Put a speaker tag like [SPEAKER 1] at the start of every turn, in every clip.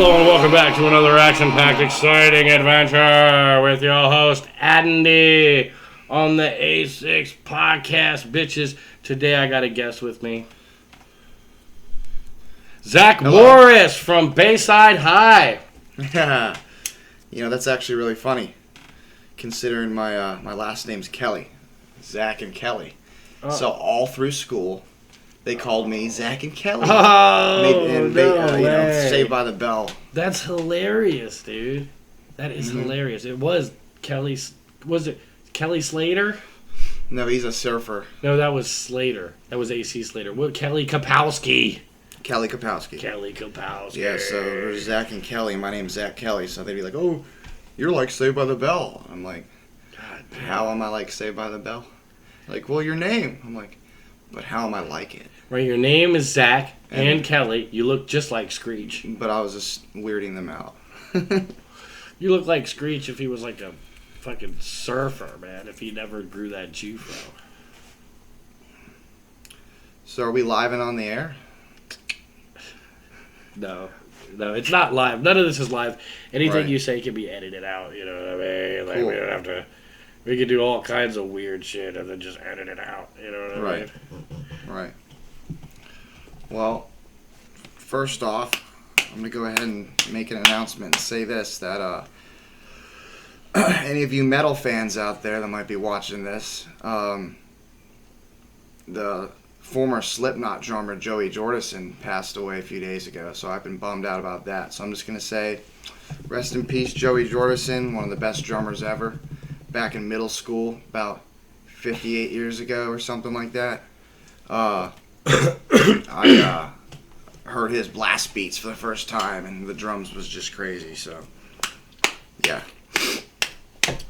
[SPEAKER 1] Hello and welcome back to another action-packed, exciting adventure with your host, Andy, on the A6 Podcast, bitches. Today I got a guest with me. Zach Morris from Bayside High.
[SPEAKER 2] Yeah. That's actually really funny, considering my last name's Kelly. Zach and Kelly. Oh. So all through school, they called me Zach and Kelly. Saved by the Bell.
[SPEAKER 1] That's hilarious, dude. That is hilarious. It was Kelly. Was it Kelly Slater?
[SPEAKER 2] No, he's a surfer.
[SPEAKER 1] No, that was Slater. That was AC Slater. What? Kelly Kapowski.
[SPEAKER 2] Kelly Kapowski.
[SPEAKER 1] Yeah,
[SPEAKER 2] so there's Zach and Kelly. My name's Zach Kelly. So they'd be like, "Oh, you're like Saved by the Bell." I'm like, God, how am I like Saved by the Bell? Like, well, your name. I'm like, but how am I like it?
[SPEAKER 1] Right, your name is Zach and Kelly. You look just like Screech.
[SPEAKER 2] But I was just weirding them out.
[SPEAKER 1] You look like Screech if he was like a fucking surfer, man. If he never grew that Jufro.
[SPEAKER 2] So are we live and on the air?
[SPEAKER 1] No, it's not live. None of this is live. Anything you say can be edited out. You know what I mean? Like, cool. We don't have to. We could do all kinds of weird shit and then just edit it out. You know what I mean?
[SPEAKER 2] Right. Well, first off, I'm going to go ahead and make an announcement and say this, that any of you metal fans out there that might be watching this, the former Slipknot drummer Joey Jordison passed away a few days ago, so I've been bummed out about that. So I'm just going to say, rest in peace, Joey Jordison, one of the best drummers ever. Back in middle school, about 58 years ago or something like that. I heard his blast beats for the first time, and the drums was just crazy, so, yeah.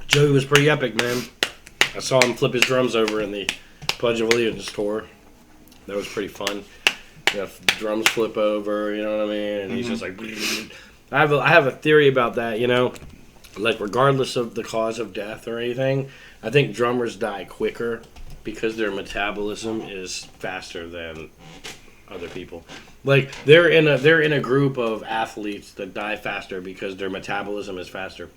[SPEAKER 1] Joey was pretty epic, man. I saw him flip his drums over in the Pledge of Allegiance tour. That was pretty fun. You know, the drums flip over, you know what I mean? And he's just like... I have a theory about that, you know? Like, regardless of the cause of death or anything, I think drummers die quicker because their metabolism is faster than other people. Like, they're in a group of athletes that die faster because their metabolism is faster.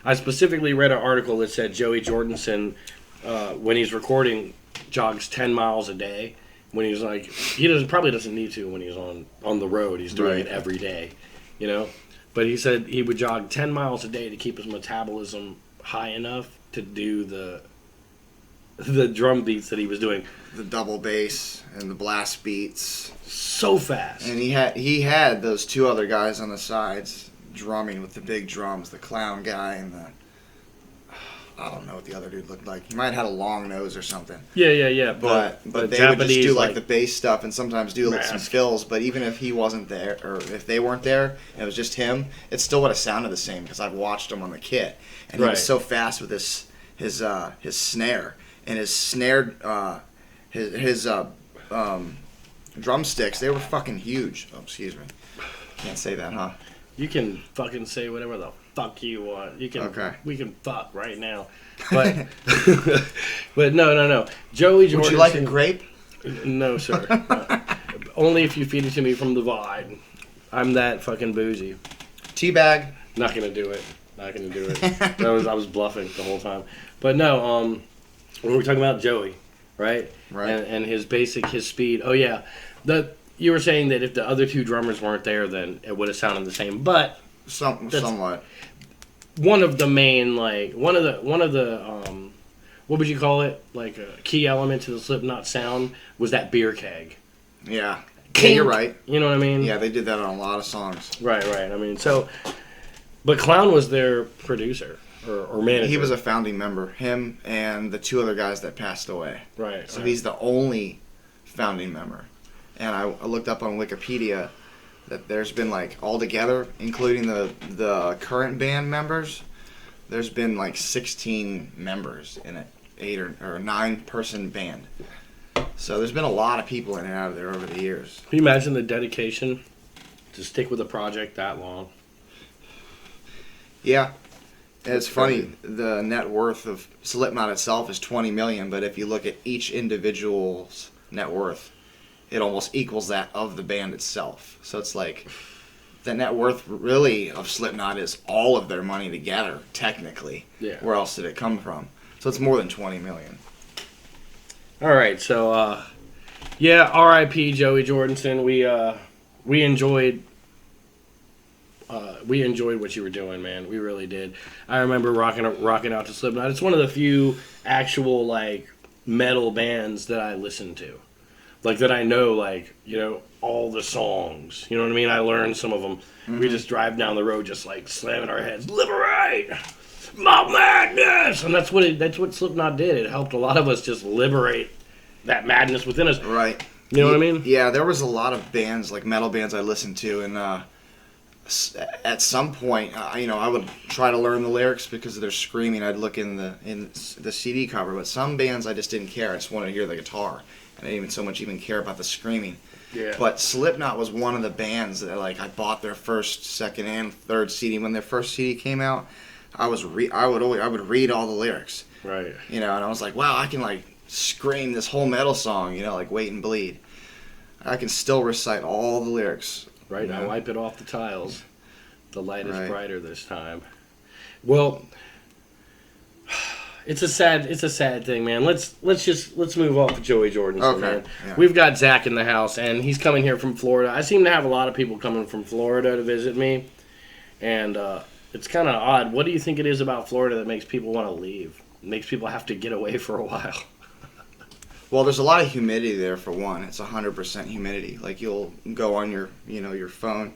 [SPEAKER 1] I specifically read an article that said Joey Jordison, when he's recording, jogs 10 miles a day. When he's like, probably doesn't need to when he's on the road. He's doing it every day, you know. But he said he would jog 10 miles a day to keep his metabolism high enough to do the drum beats that he was doing.
[SPEAKER 2] The double bass and the blast beats.
[SPEAKER 1] So fast.
[SPEAKER 2] And he had those two other guys on the sides drumming with the big drums, the clown guy and the... I don't know what the other dude looked like. He might have had a long nose or something.
[SPEAKER 1] Yeah.
[SPEAKER 2] But they
[SPEAKER 1] Japanese,
[SPEAKER 2] would just do like the bass stuff and sometimes do like some fills. But even if he wasn't there, or if they weren't there, and it was just him, it still would have sounded the same because I've watched him on the kit, and he was so fast with his snare and his snare, his drumsticks. They were fucking huge. Oh, excuse me. Can't say that, huh?
[SPEAKER 1] You can fucking say whatever the fuck you want. You can.
[SPEAKER 2] Okay.
[SPEAKER 1] We can fuck right now, but but no. Joey Jordison.
[SPEAKER 2] Would you like a grape?
[SPEAKER 1] No, sir. Only if you feed it to me from the vine. I'm that fucking bougie.
[SPEAKER 2] Teabag.
[SPEAKER 1] Not gonna do it. I was bluffing the whole time. But no. When we're talking about Joey, right?
[SPEAKER 2] Right.
[SPEAKER 1] And his speed. Oh yeah. You were saying that if the other two drummers weren't there, then it would have sounded the same. But
[SPEAKER 2] somewhat.
[SPEAKER 1] One of the main, like one of the what would you call it? Like a key element to the Slipknot sound was that beer keg.
[SPEAKER 2] Yeah. Yeah, you're right.
[SPEAKER 1] You know what I mean?
[SPEAKER 2] Yeah, they did that on a lot of songs.
[SPEAKER 1] Right. I mean, but Clown was their producer or manager.
[SPEAKER 2] He was a founding member. Him and the two other guys that passed away.
[SPEAKER 1] Right.
[SPEAKER 2] So he's the only founding member. And I looked up on Wikipedia that there's been like altogether, including the current band members, there's been like 16 members in an 8 or 9 person band. So there's been a lot of people in and out of there over the years.
[SPEAKER 1] Can you imagine the dedication to stick with a project that long?
[SPEAKER 2] Yeah. It's funny, the net worth of Slipknot itself is $20 million, but if you look at each individual's net worth, it almost equals that of the band itself. So it's like the net worth really of Slipknot is all of their money together, technically.
[SPEAKER 1] Yeah.
[SPEAKER 2] Where else did it come from? So it's more than 20 million.
[SPEAKER 1] All right, so yeah, R.I.P. Joey Jordison. We enjoyed what you were doing, man. We really did. I remember rocking out to Slipknot. It's one of the few actual like metal bands that I listen to, like that I know, like, you know, all the songs. You know what I mean? I learned some of them. Mm-hmm. We just drive down the road, just like slamming our heads, liberate my madness, and that's what Slipknot did. It helped a lot of us just liberate that madness within us.
[SPEAKER 2] Right.
[SPEAKER 1] You know what I mean?
[SPEAKER 2] Yeah, there was a lot of bands, like metal bands I listened to, and at some point, you know, I would try to learn the lyrics because of their screaming. I'd look in the CD cover, but some bands I just didn't care. I just wanted to hear the guitar. I didn't even so much even care about the screaming.
[SPEAKER 1] Yeah.
[SPEAKER 2] But Slipknot was one of the bands that like I bought their first, second, and third CD. When their first CD came out, I would read all the lyrics.
[SPEAKER 1] Right.
[SPEAKER 2] You know, and I was like, wow, I can like scream this whole metal song. You know, like Wait and Bleed. I can still recite all the lyrics.
[SPEAKER 1] Right.
[SPEAKER 2] You know?
[SPEAKER 1] I wipe it off the tiles. The light is
[SPEAKER 2] Right.
[SPEAKER 1] brighter this time. Well, it's a sad thing, man. Let's move off to Joey Jordan,
[SPEAKER 2] Okay.
[SPEAKER 1] man.
[SPEAKER 2] Yeah.
[SPEAKER 1] We've got Zach in the house, and he's coming here from Florida. I seem to have a lot of people coming from Florida to visit me, and it's kind of odd. What do you think it is about Florida that makes people want to leave? It makes people have to get away for a while.
[SPEAKER 2] Well, there's a lot of humidity there for one. It's 100% humidity. Like you'll go on your phone,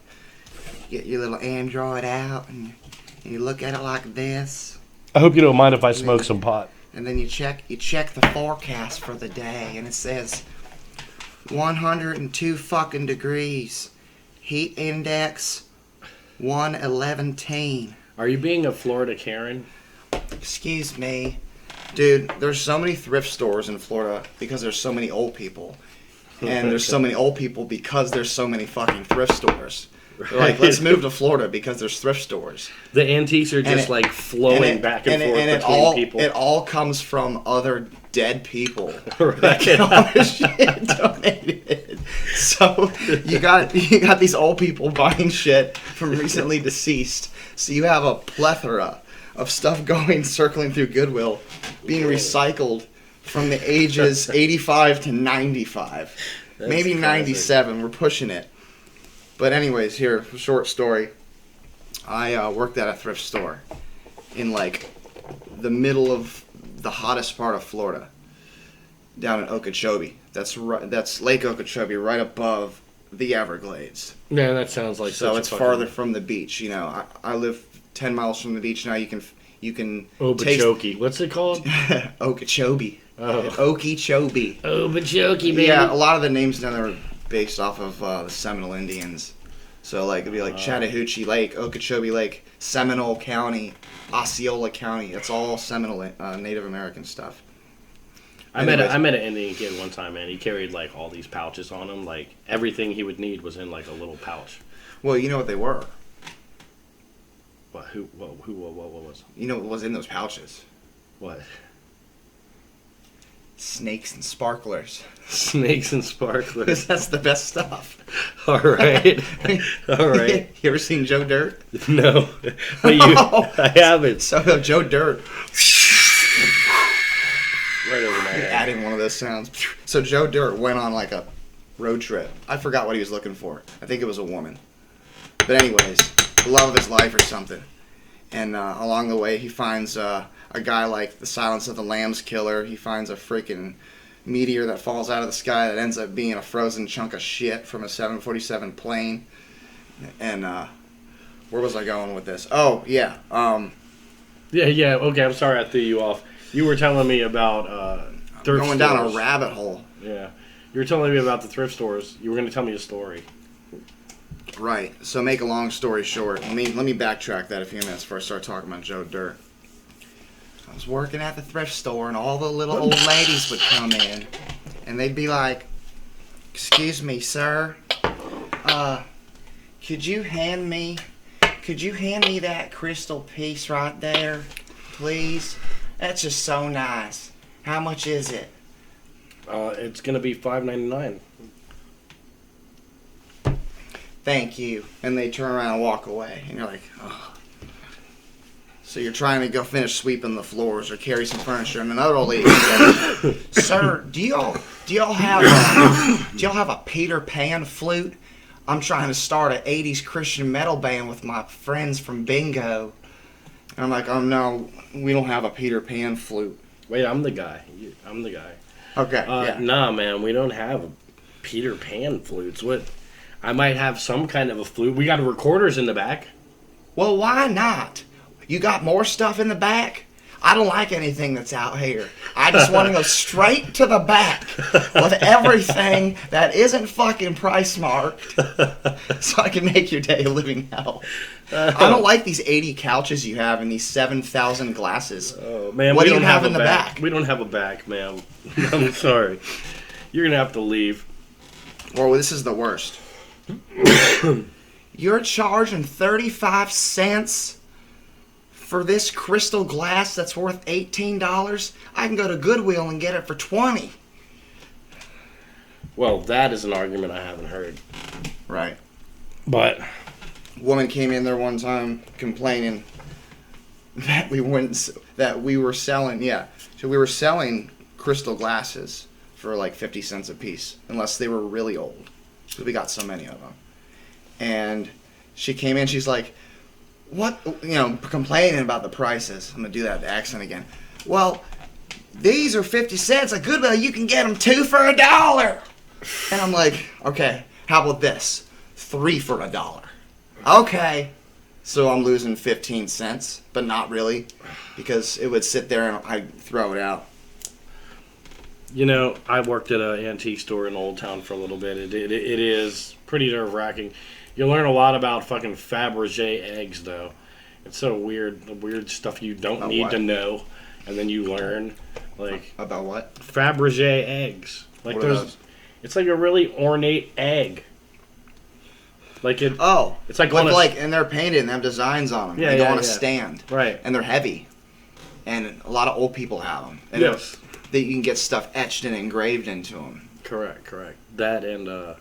[SPEAKER 2] get your little Android out, and you look at it like this.
[SPEAKER 1] I hope you don't mind if I smoke some pot.
[SPEAKER 2] And then you check the forecast for the day, and it says 102 fucking degrees, heat index 111.
[SPEAKER 1] Are you being a Florida Karen?
[SPEAKER 2] Excuse me. Dude, there's so many thrift stores in Florida because there's so many old people. And there's so many old people because there's so many fucking thrift stores. They're like, let's move to Florida because there's thrift stores.
[SPEAKER 1] The antiques are just like flowing back and forth between people.
[SPEAKER 2] It all comes from other dead people
[SPEAKER 1] Right.
[SPEAKER 2] that get all this shit donated. So you got these old people buying shit from recently deceased. So you have a plethora of stuff circling through Goodwill, being recycled from the ages 85 to 95.
[SPEAKER 1] That's
[SPEAKER 2] Maybe
[SPEAKER 1] classic.
[SPEAKER 2] 97. We're pushing it. But anyways, here, short story. I worked at a thrift store in like the middle of the hottest part of Florida, down in Okeechobee. That's Lake Okeechobee, right above the Everglades.
[SPEAKER 1] Yeah, that sounds like
[SPEAKER 2] So
[SPEAKER 1] such
[SPEAKER 2] it's
[SPEAKER 1] a fucking...
[SPEAKER 2] farther from the beach. You know, I live 10 miles from the beach now. You can
[SPEAKER 1] Okeechobee. What's it called?
[SPEAKER 2] Okeechobee.
[SPEAKER 1] Oh.
[SPEAKER 2] Okeechobee.
[SPEAKER 1] Okeechobee, baby.
[SPEAKER 2] Yeah, a lot of the names down there are based off of the Seminole Indians. So like it'd be like Chattahoochee Lake, Okeechobee Lake, Seminole County, Osceola County. It's all Seminole Native American stuff.
[SPEAKER 1] I met an Indian kid one time, man. He carried like all these pouches on him. Like everything he would need was in like a little pouch.
[SPEAKER 2] Well, you know what they were.
[SPEAKER 1] What? What was?
[SPEAKER 2] You know what was in those pouches?
[SPEAKER 1] What?
[SPEAKER 2] Snakes and sparklers.
[SPEAKER 1] Snakes and sparklers.
[SPEAKER 2] That's the best stuff.
[SPEAKER 1] All right. All right.
[SPEAKER 2] You ever seen Joe Dirt?
[SPEAKER 1] No. But I haven't.
[SPEAKER 2] So Joe Dirt.
[SPEAKER 1] Right over my head.
[SPEAKER 2] Adding one of those sounds. So Joe Dirt went on like a road trip. I forgot what he was looking for. I think it was a woman. But anyways, the love of his life or something. And along the way, he finds a guy like the Silence of the Lambs killer. He finds a freaking meteor that falls out of the sky that ends up being a frozen chunk of shit from a 747 plane. And where was I going with this? Oh, yeah.
[SPEAKER 1] Yeah. Okay, I'm sorry I threw you off. You were telling me about thrift
[SPEAKER 2] going
[SPEAKER 1] stores.
[SPEAKER 2] down a rabbit hole.
[SPEAKER 1] Yeah. You were telling me about the thrift stores. You were going to tell me a story.
[SPEAKER 2] Right. So make a long story short, let me backtrack that a few minutes before I start talking about Joe Dirt. I was working at the thrift store, and all the little old ladies would come in, and they'd be like, "Excuse me, sir. Could you hand me that crystal piece right there, please? That's just so nice. How much is it?"
[SPEAKER 1] It's going to be $5.99.
[SPEAKER 2] thank you, and they turn around and walk away, and you're like, oh. So you're trying to go finish sweeping the floors or carry some furniture, and another old lady comes up, sir, do y'all have a Peter Pan flute? I'm trying to start an 80s Christian metal band with my friends from Bingo. And I'm like, oh no, we don't have a Peter Pan flute.
[SPEAKER 1] Wait, I'm the guy. I'm the guy.
[SPEAKER 2] Okay. Yeah.
[SPEAKER 1] Nah, man, we don't have Peter Pan flutes. What? I might have some kind of a flute. We got recorders in the back.
[SPEAKER 2] Well, why not? You got more stuff in the back? I don't like anything that's out here. I just want to go straight to the back with everything that isn't fucking price marked so I can make your day a living hell. I don't like these 80 couches you have and these 7,000 glasses.
[SPEAKER 1] Oh, man,
[SPEAKER 2] what do you have in the back?
[SPEAKER 1] We don't have a back, ma'am. I'm sorry. You're going to have to leave.
[SPEAKER 2] Well, this is the worst. You're charging 35 cents for this crystal glass that's worth $18? I can go to Goodwill and get it for $20.
[SPEAKER 1] Well, that is an argument I haven't heard.
[SPEAKER 2] Right.
[SPEAKER 1] But
[SPEAKER 2] woman came in there one time complaining that we were selling, so we were selling crystal glasses for like 50 cents a piece, unless they were really old, because we got so many of them. And she came in, she's like, what, complaining about the prices. I'm going to do that accent again. Well, these are 50 cents. At Goodwill, you can get them 2 for $1. And I'm like, okay, how about this? 3 for $1. Okay. So I'm losing 15 cents, but not really, because it would sit there and I'd throw it out.
[SPEAKER 1] I worked at an antique store in Old Town for a little bit. It is pretty nerve-wracking. You learn a lot about fucking Fabergé eggs, though. It's so weird. The weird stuff you don't need to know, and then you learn. Like
[SPEAKER 2] about what?
[SPEAKER 1] Fabergé eggs. Like
[SPEAKER 2] what are those?
[SPEAKER 1] It's like a really ornate egg. Like it.
[SPEAKER 2] Oh,
[SPEAKER 1] it's like
[SPEAKER 2] and they're painted and they have designs on them.
[SPEAKER 1] Yeah,
[SPEAKER 2] they go on a stand.
[SPEAKER 1] Right.
[SPEAKER 2] And they're heavy, and a lot of old people have them. And
[SPEAKER 1] yes.
[SPEAKER 2] You can get stuff etched and engraved into them.
[SPEAKER 1] Correct. That and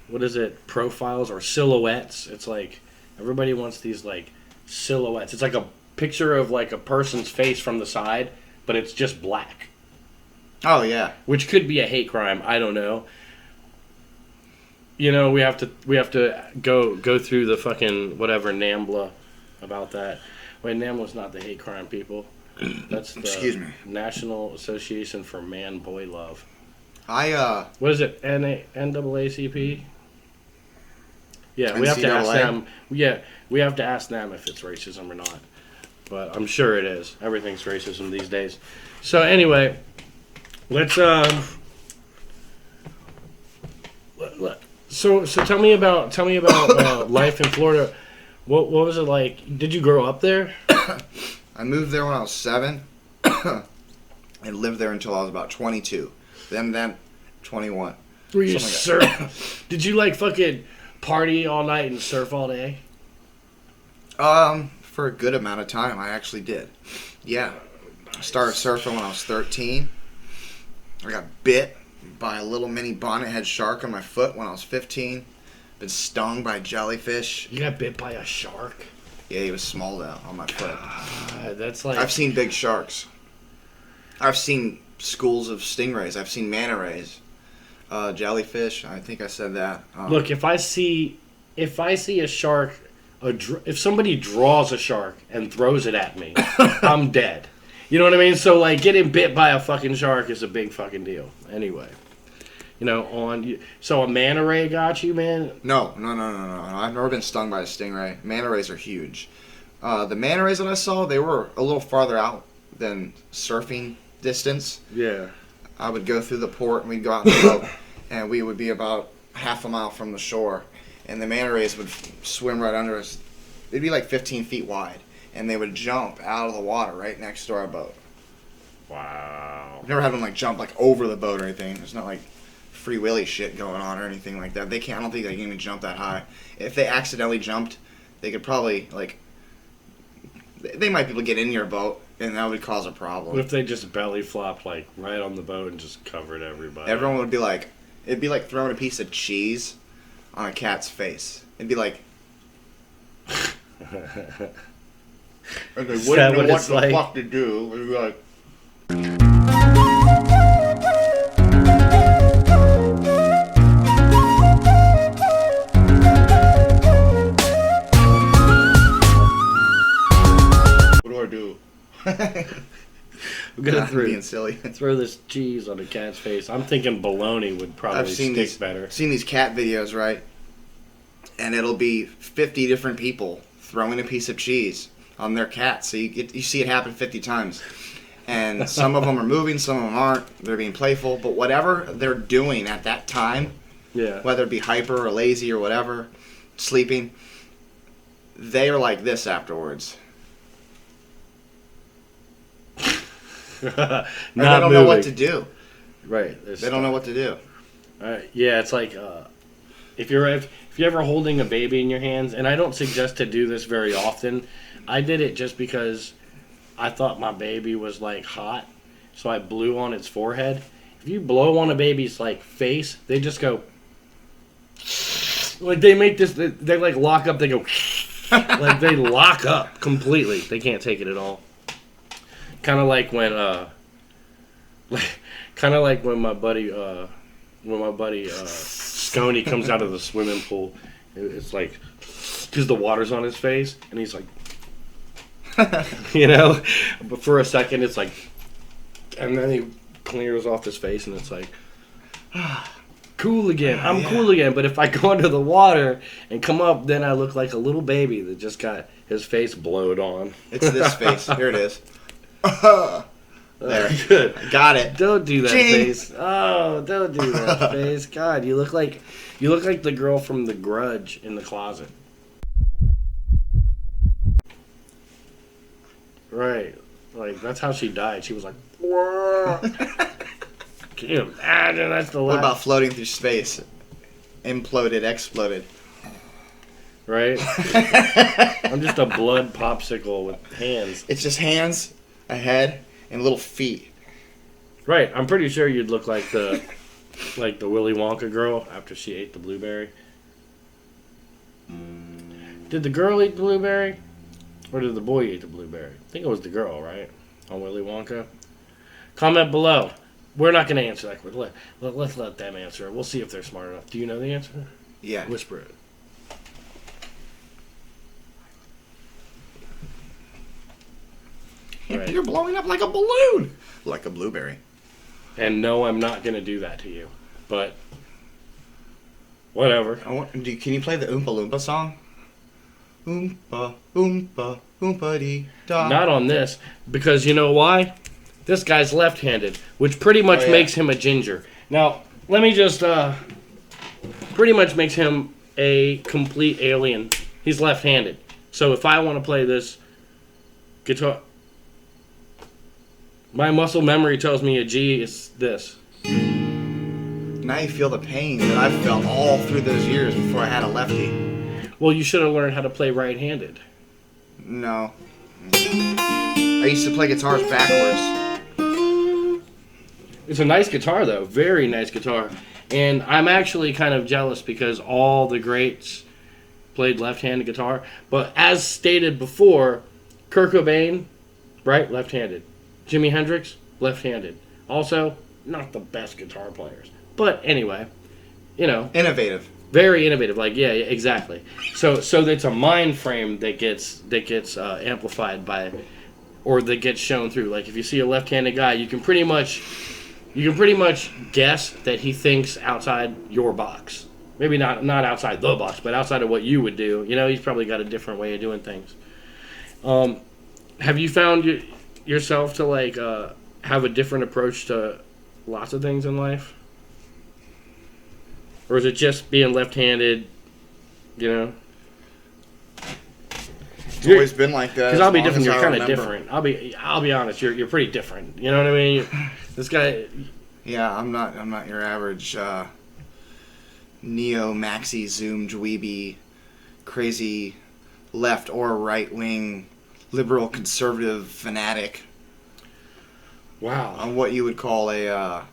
[SPEAKER 1] what is it? Profiles or silhouettes? It's like everybody wants these like silhouettes. It's like a picture of like a person's face from the side, but it's just black.
[SPEAKER 2] Oh yeah.
[SPEAKER 1] Which could be a hate crime. I don't know. We have to go through the fucking whatever NAMBLA about that. Wait, NAMBLA's not the hate crime, people. That's the
[SPEAKER 2] Excuse me.
[SPEAKER 1] National Association for Man-Boy Love.
[SPEAKER 2] What
[SPEAKER 1] is it? NAACP? Yeah,
[SPEAKER 2] NCAA?
[SPEAKER 1] we have to ask them. Yeah, we have to ask them if it's racism or not. But I'm sure it is. Everything's racism these days. So anyway, let's So tell me about life in Florida. What was it like? Did you grow up there?
[SPEAKER 2] I moved there when I was 7 and lived there until I was about 22. Then 21.
[SPEAKER 1] Were you surf? Did you like fucking party all night and surf all day?
[SPEAKER 2] For a good amount of time, I actually did. Yeah. I started surfing when I was 13. I got bit by a little mini bonnethead shark on my foot when I was 15. Been stung by jellyfish.
[SPEAKER 1] You got bit by a shark?
[SPEAKER 2] Yeah, he was small though on my foot.
[SPEAKER 1] That's like...
[SPEAKER 2] I've seen big sharks. I've seen schools of stingrays. I've seen manta rays. Jellyfish. I think I said that.
[SPEAKER 1] Look, if I see a shark, if somebody draws a shark and throws it at me, I'm dead. You know what I mean? So like getting bit by a fucking shark is a big fucking deal. Anyway, so a manta ray got you, man?
[SPEAKER 2] No. I've never been stung by a stingray. Manta rays are huge. The manta rays that I saw, they were a little farther out than surfing distance.
[SPEAKER 1] Yeah.
[SPEAKER 2] I would go through the port and we'd go out in the boat and we would be about half a mile from the shore and the manta rays would swim right under us. They'd be like 15 feet wide and they would jump out of the water right next to our boat.
[SPEAKER 1] Wow.
[SPEAKER 2] I've never had them like jump like over the boat or anything. There's not like Free Willy shit going on or anything like that. They can't. I don't think they can even jump that high. If they accidentally jumped, they could probably like. They might be able to get in your boat, and that would cause a problem.
[SPEAKER 1] What if they just belly flopped like right on the boat and just covered everybody?
[SPEAKER 2] Everyone would be like, it'd be like throwing a piece of cheese on a cat's face. It'd be like. And they
[SPEAKER 1] Is
[SPEAKER 2] wouldn't
[SPEAKER 1] that
[SPEAKER 2] know
[SPEAKER 1] what
[SPEAKER 2] what
[SPEAKER 1] it's
[SPEAKER 2] the
[SPEAKER 1] like?
[SPEAKER 2] fuck to do. It'd be like. What do I do?
[SPEAKER 1] I'm gonna
[SPEAKER 2] Being silly.
[SPEAKER 1] throw this cheese on a cat's face. I'm thinking bologna would probably
[SPEAKER 2] I've seen
[SPEAKER 1] stick better.
[SPEAKER 2] I've seen these cat videos, right? And it'll be 50 different people throwing a piece of cheese on their cat. So you see it happen 50 times. And some of them are moving, some of them aren't. They're being playful. But whatever they're doing at that time,
[SPEAKER 1] Yeah.
[SPEAKER 2] whether it be hyper or lazy or whatever, sleeping, they are like this afterwards.
[SPEAKER 1] Not
[SPEAKER 2] Or they don't know what to do.
[SPEAKER 1] Right.
[SPEAKER 2] They don't know what to do.
[SPEAKER 1] Yeah, it's like if you're ever holding a baby in your hands, and I don't suggest to do this very often. I did it just because I thought my baby was like hot, so I blew on its forehead. If you blow on a baby's like face, they just go like they make this. They like lock up. They go like they lock up completely. They can't take it at all. Kind of like when my buddy Sconey comes out of the swimming pool. It's like because the water's on his face, and he's like, you know. But for a second, it's like, and then he clears off his face, and it's like, cool again. I'm cool again. But if I go under the water and come up, then I look like a little baby that just got his face blowed on.
[SPEAKER 2] It's this face. Here it is. There.
[SPEAKER 1] Good.
[SPEAKER 2] Got it.
[SPEAKER 1] Don't do that
[SPEAKER 2] Ching.
[SPEAKER 1] face. Oh, don't do that face. God, you look like the girl from The Grudge in the closet. Right. Like that's how she died. She was like, whoa. Can you imagine? That's the
[SPEAKER 2] What
[SPEAKER 1] last.
[SPEAKER 2] about floating through space? Imploded, exploded.
[SPEAKER 1] Right? I'm just a blood popsicle with hands.
[SPEAKER 2] It's just hands, a head, and little feet.
[SPEAKER 1] Right. I'm pretty sure you'd look like the Willy Wonka girl after she ate the blueberry. Did the girl eat the blueberry? Or did the boy eat the blueberry? I think it was the girl, right? On Willy Wonka. Comment below. We're not going to answer that quick. Let's let them answer it. We'll see if they're smart enough. Do you know the answer?
[SPEAKER 2] Yeah.
[SPEAKER 1] Whisper it. Right.
[SPEAKER 2] You're blowing up like a balloon. Like a blueberry.
[SPEAKER 1] And no, I'm not going to do that to you. But, whatever.
[SPEAKER 2] Can you play the Oompa Loompa song? Oompa, Oompa, Oompa dee da.
[SPEAKER 1] Not on this, because you know why? This guy's left-handed, which pretty much makes him a ginger. Now, let me just, pretty much makes him a complete alien. He's left-handed. So if I want to play this guitar, my muscle memory tells me a G is this.
[SPEAKER 2] Now you feel the pain that I've felt all through those years before I had a lefty.
[SPEAKER 1] Well, you should have learned how to play right-handed.
[SPEAKER 2] No. I used to play guitars backwards.
[SPEAKER 1] It's a nice guitar, though. Very nice guitar. And I'm actually kind of jealous because all the greats played left-handed guitar. But as stated before, Kurt Cobain, right, left-handed. Jimi Hendrix, left-handed. Also, not the best guitar players. But anyway, you know.
[SPEAKER 2] Innovative.
[SPEAKER 1] Very innovative. Like, yeah, exactly. So it's a mind frame that gets amplified by, or that gets shown through. Like, if you see a left-handed guy, you can pretty much guess that he thinks outside your box. Maybe not outside the box, but outside of what you would do. You know, he's probably got a different way of doing things. Have you found yourself to like have a different approach to lots of things in life? Or is it just being left-handed, you know?
[SPEAKER 2] It's always been like that.
[SPEAKER 1] Because I'll be different. You're kind of different. I'll be honest. You're pretty different. You know what I mean? This guy.
[SPEAKER 2] Yeah, I'm not your average neo maxi zoom dweeby, crazy left or right wing liberal conservative fanatic.
[SPEAKER 1] Wow.
[SPEAKER 2] On what you would call a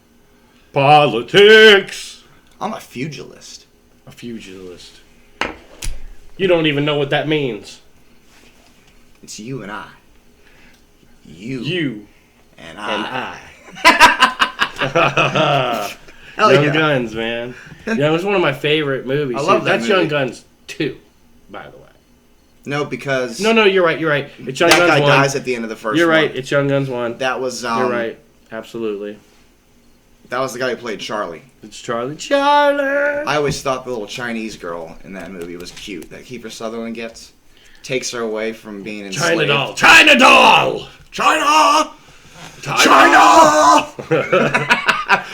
[SPEAKER 1] politics.
[SPEAKER 2] I'm a pugilist.
[SPEAKER 1] A pugilist. You don't even know what that means.
[SPEAKER 2] It's you and I.
[SPEAKER 1] You
[SPEAKER 2] and
[SPEAKER 1] and
[SPEAKER 2] I.
[SPEAKER 1] I. Young Guns, man. Yeah, it was one of my favorite movies.
[SPEAKER 2] I love that
[SPEAKER 1] That's
[SPEAKER 2] movie.
[SPEAKER 1] Young Guns 2, by the way.
[SPEAKER 2] No, because
[SPEAKER 1] No, you're right. It's Young
[SPEAKER 2] that
[SPEAKER 1] Guns
[SPEAKER 2] guy
[SPEAKER 1] 1.
[SPEAKER 2] dies at the end of the first
[SPEAKER 1] You're
[SPEAKER 2] one.
[SPEAKER 1] right. It's Young Guns 1.
[SPEAKER 2] That was
[SPEAKER 1] You're right. Absolutely.
[SPEAKER 2] That was the guy who played Charlie.
[SPEAKER 1] It's Charlie. Charlie!
[SPEAKER 2] I always thought the little Chinese girl in that movie was cute. That Kiefer Sutherland gets. Takes her away from being enslaved.
[SPEAKER 1] China doll!
[SPEAKER 2] China!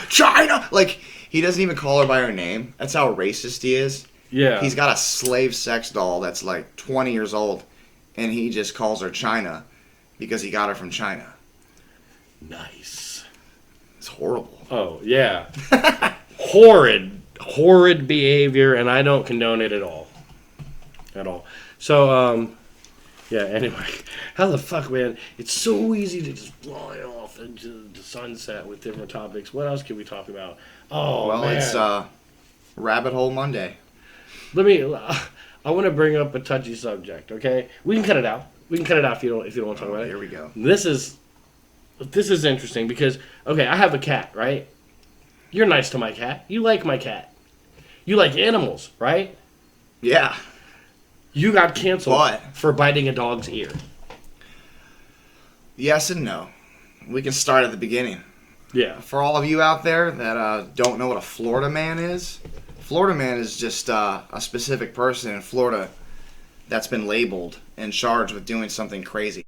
[SPEAKER 2] China! Like, he doesn't even call her by her name. That's how racist he is.
[SPEAKER 1] Yeah.
[SPEAKER 2] He's got a slave sex doll that's like 20 years old, and he just calls her China because he got her from China.
[SPEAKER 1] Nice.
[SPEAKER 2] It's horrible.
[SPEAKER 1] Oh, yeah. Horrid behavior, and I don't condone it at all. At all. So, yeah, anyway. How the fuck, man? It's so easy to just fly off into the sunset with different topics. What else can we talk about? Oh,
[SPEAKER 2] Well,
[SPEAKER 1] man.
[SPEAKER 2] it's Rabbit Hole Monday.
[SPEAKER 1] I want to bring up a touchy subject, okay? We can cut it out. We can cut it out if you don't want to talk about it.
[SPEAKER 2] Here we go.
[SPEAKER 1] This is interesting because, okay, I have a cat, right? You're nice to my cat. You like my cat. You like animals, right?
[SPEAKER 2] Yeah.
[SPEAKER 1] You got canceled
[SPEAKER 2] What?
[SPEAKER 1] for biting a dog's ear.
[SPEAKER 2] Yes and no. We can start at the beginning.
[SPEAKER 1] Yeah.
[SPEAKER 2] For all of you out there that don't know what a Florida man is, Florida man is just a specific person in Florida that's been labeled and charged with doing something crazy.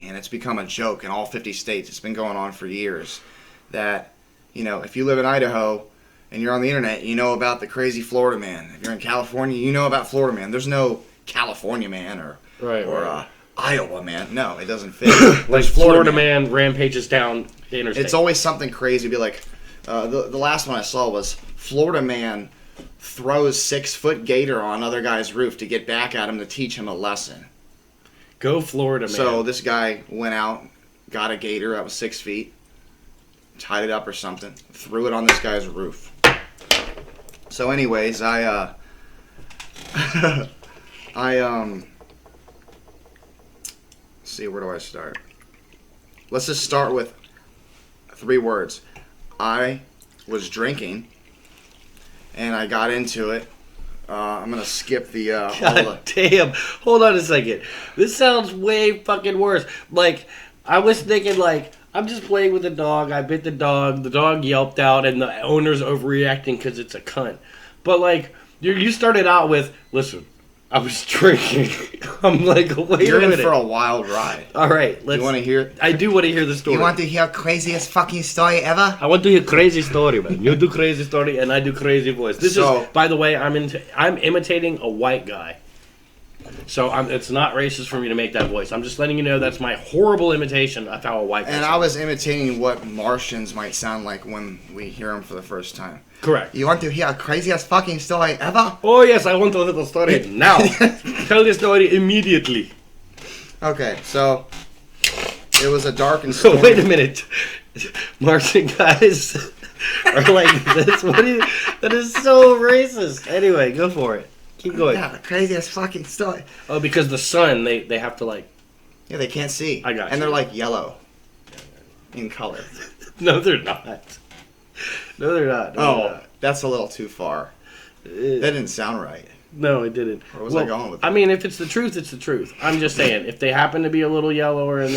[SPEAKER 2] And it's become a joke in all 50 states. It's been going on for years. That, you know, if you live in Idaho and you're on the internet, you know about the crazy Florida man. If you're in California, you know about Florida man. There's no California man or Iowa man. No, it doesn't fit.
[SPEAKER 1] Like Florida man rampages down the interstate.
[SPEAKER 2] It's always something crazy. Be like, the last one I saw was Florida man throws 6-foot gator on other guy's roof to get back at him to teach him a lesson.
[SPEAKER 1] Go Florida man.
[SPEAKER 2] So this guy went out, got a gator that was 6 feet, tied it up or something, threw it on this guy's roof. So anyways, see, where do I start? Let's just start with 3 words. I was drinking, and I got into it. I'm gonna skip the.
[SPEAKER 1] God damn! Hold on a second. This sounds way fucking worse. Like, I was thinking, like, I'm just playing with the dog. I bit the dog. The dog yelped out, and the owner's overreacting because it's a cunt. But like, you started out with, listen, I was drinking. I'm like, wait
[SPEAKER 2] You're
[SPEAKER 1] a minute.
[SPEAKER 2] in for a wild ride.
[SPEAKER 1] All right, let's.
[SPEAKER 2] You want to hear?
[SPEAKER 1] I do want to hear the story.
[SPEAKER 2] You want to hear craziest fucking story ever?
[SPEAKER 1] I want to hear crazy story, man. You do crazy story, and I do crazy voice. This is, by the way, I'm imitating a white guy. So it's not racist for me to make that voice. I'm just letting you know that's my horrible imitation of how a white guy
[SPEAKER 2] And
[SPEAKER 1] sounds.
[SPEAKER 2] I was imitating what Martians might sound like when we hear them for the first time.
[SPEAKER 1] Correct.
[SPEAKER 2] You want to hear a craziest fucking story ever?
[SPEAKER 1] Oh, yes, I want to hear the story now. Tell the story immediately.
[SPEAKER 2] Okay, so it was a dark and
[SPEAKER 1] So
[SPEAKER 2] stormy...
[SPEAKER 1] wait a minute. Martian guys are like this. That is so racist. Anyway, go for it. Keep going.
[SPEAKER 2] Yeah, the craziest fucking story.
[SPEAKER 1] Oh, because the sun, they have to like...
[SPEAKER 2] Yeah, they can't see.
[SPEAKER 1] I got you.
[SPEAKER 2] And they're like yellow in color.
[SPEAKER 1] No, they're not. No, they're not. No, they're not.
[SPEAKER 2] That's a little too far. That didn't sound right.
[SPEAKER 1] No, it didn't.
[SPEAKER 2] Where was I going with that?
[SPEAKER 1] I mean, if it's the truth, it's the truth. I'm just saying, if they happen to be a little yellower and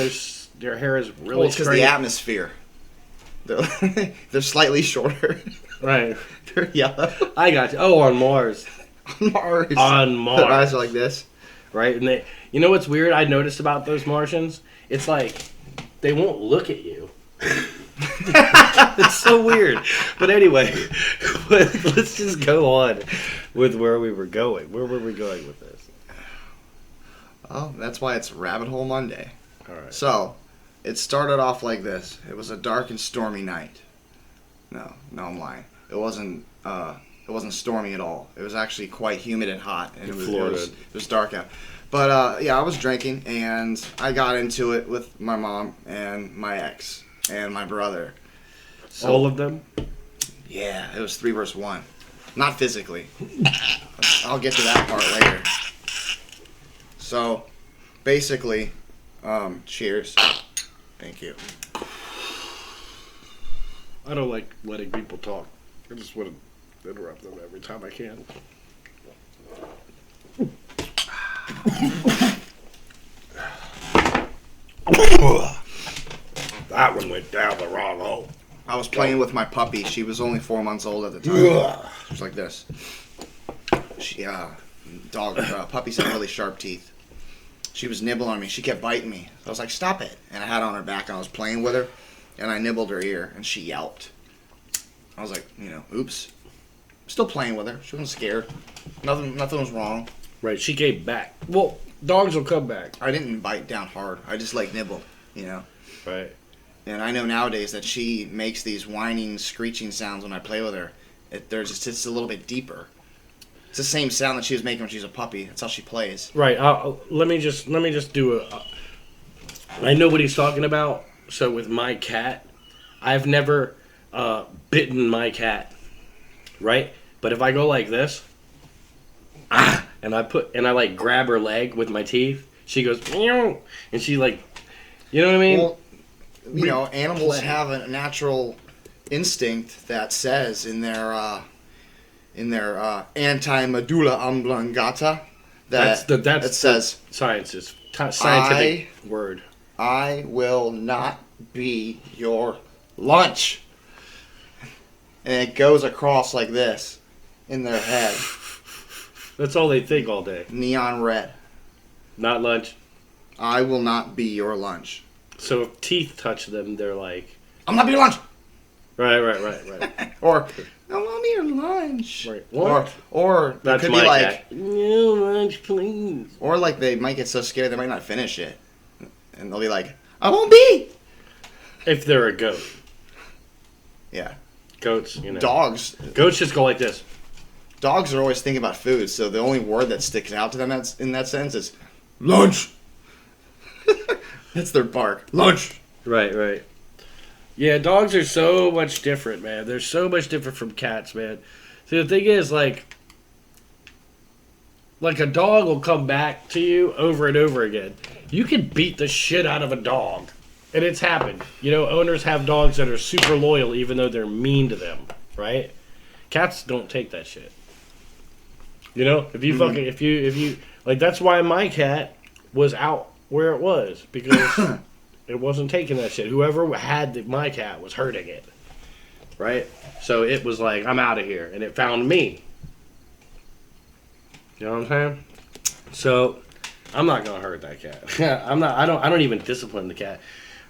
[SPEAKER 1] their hair is really
[SPEAKER 2] Well, it's because
[SPEAKER 1] straight...
[SPEAKER 2] the atmosphere. They're slightly shorter.
[SPEAKER 1] Right.
[SPEAKER 2] They're yellow.
[SPEAKER 1] I got you. Oh, on Mars.
[SPEAKER 2] On Mars.
[SPEAKER 1] On Mars.
[SPEAKER 2] Their eyes are like this.
[SPEAKER 1] Right? And they... You know what's weird I noticed about those Martians? It's like, they won't look at you. It's so weird. But anyway, let's just go on with where we were going. Where were we going with this?
[SPEAKER 2] Oh, that's why it's Rabbit Hole Monday.
[SPEAKER 1] All right.
[SPEAKER 2] So, it started off like this. It was a dark and stormy night. No, I'm lying. It wasn't a It wasn't stormy at all. It was actually quite humid and hot, and
[SPEAKER 1] Florida.
[SPEAKER 2] it was dark out. But yeah, I was drinking, and I got into it with my mom and my ex and my brother. So,
[SPEAKER 1] All of them?
[SPEAKER 2] yeah, it was 3 versus 1. Not physically. I'll get to that part later. So, basically, cheers. Thank you.
[SPEAKER 1] I don't like letting people talk. I just want to interrupt them every time I can. That one went down the wrong hole.
[SPEAKER 2] I was playing with my puppy. She was only 4 months old at the time. She was like this. Puppies have really sharp teeth. She was nibbling on me. She kept biting me. So I was like, stop it. And I had her on her back, and I was playing with her, and I nibbled her ear, and she yelped. I was like, oops. Still playing with her. She wasn't scared. Nothing was wrong.
[SPEAKER 1] Right, she came back. Well, dogs will come back.
[SPEAKER 2] I didn't bite down hard. I just nibbled,
[SPEAKER 1] Right.
[SPEAKER 2] And I know nowadays that she makes these whining, screeching sounds when I play with her. It's a little bit deeper. It's the same sound that she was making when she was a puppy. That's how she plays.
[SPEAKER 1] Right. Let me just do I know what he's talking about. So with my cat, I've never bitten my cat. Right. But if I go like this, and I grab her leg with my teeth, she goes, meow, and she you know what I mean?
[SPEAKER 2] Well, animals have a natural instinct that says in their anti-medulla oblongata that it says
[SPEAKER 1] science is scientific word.
[SPEAKER 2] I will not be your lunch. And it goes across like this in their head.
[SPEAKER 1] That's all they think all day.
[SPEAKER 2] Neon red.
[SPEAKER 1] Not lunch.
[SPEAKER 2] I will not be your lunch.
[SPEAKER 1] So if teeth touch them, they're like,
[SPEAKER 2] I'm not be your lunch.
[SPEAKER 1] Right.
[SPEAKER 2] Or I want me your lunch.
[SPEAKER 1] Right. What?
[SPEAKER 2] Or it
[SPEAKER 1] That's
[SPEAKER 2] could
[SPEAKER 1] my
[SPEAKER 2] be like,
[SPEAKER 1] cat. No lunch, please.
[SPEAKER 2] or like they might get so scared they might not finish it, and they'll be like, I won't be.
[SPEAKER 1] If they're a goat.
[SPEAKER 2] Yeah.
[SPEAKER 1] Goats,
[SPEAKER 2] Dogs.
[SPEAKER 1] Goats just go like this.
[SPEAKER 2] Dogs are always thinking about food, so the only word that sticks out to them in that sense is lunch. That's their bark. Lunch.
[SPEAKER 1] Right. Yeah, dogs are so much different, man. They're so much different from cats, man. See, the thing is, like a dog will come back to you over and over again. You can beat the shit out of a dog. And it's happened. Owners have dogs that are super loyal even though they're mean to them, right? Cats don't take that shit. If you fucking, if you, that's why my cat was out where it was, because it wasn't taking that shit. Whoever had my cat was hurting it, right? So it was like, I'm out of here, and it found me. You know what I'm saying? So I'm not gonna hurt that cat. I don't even discipline the cat.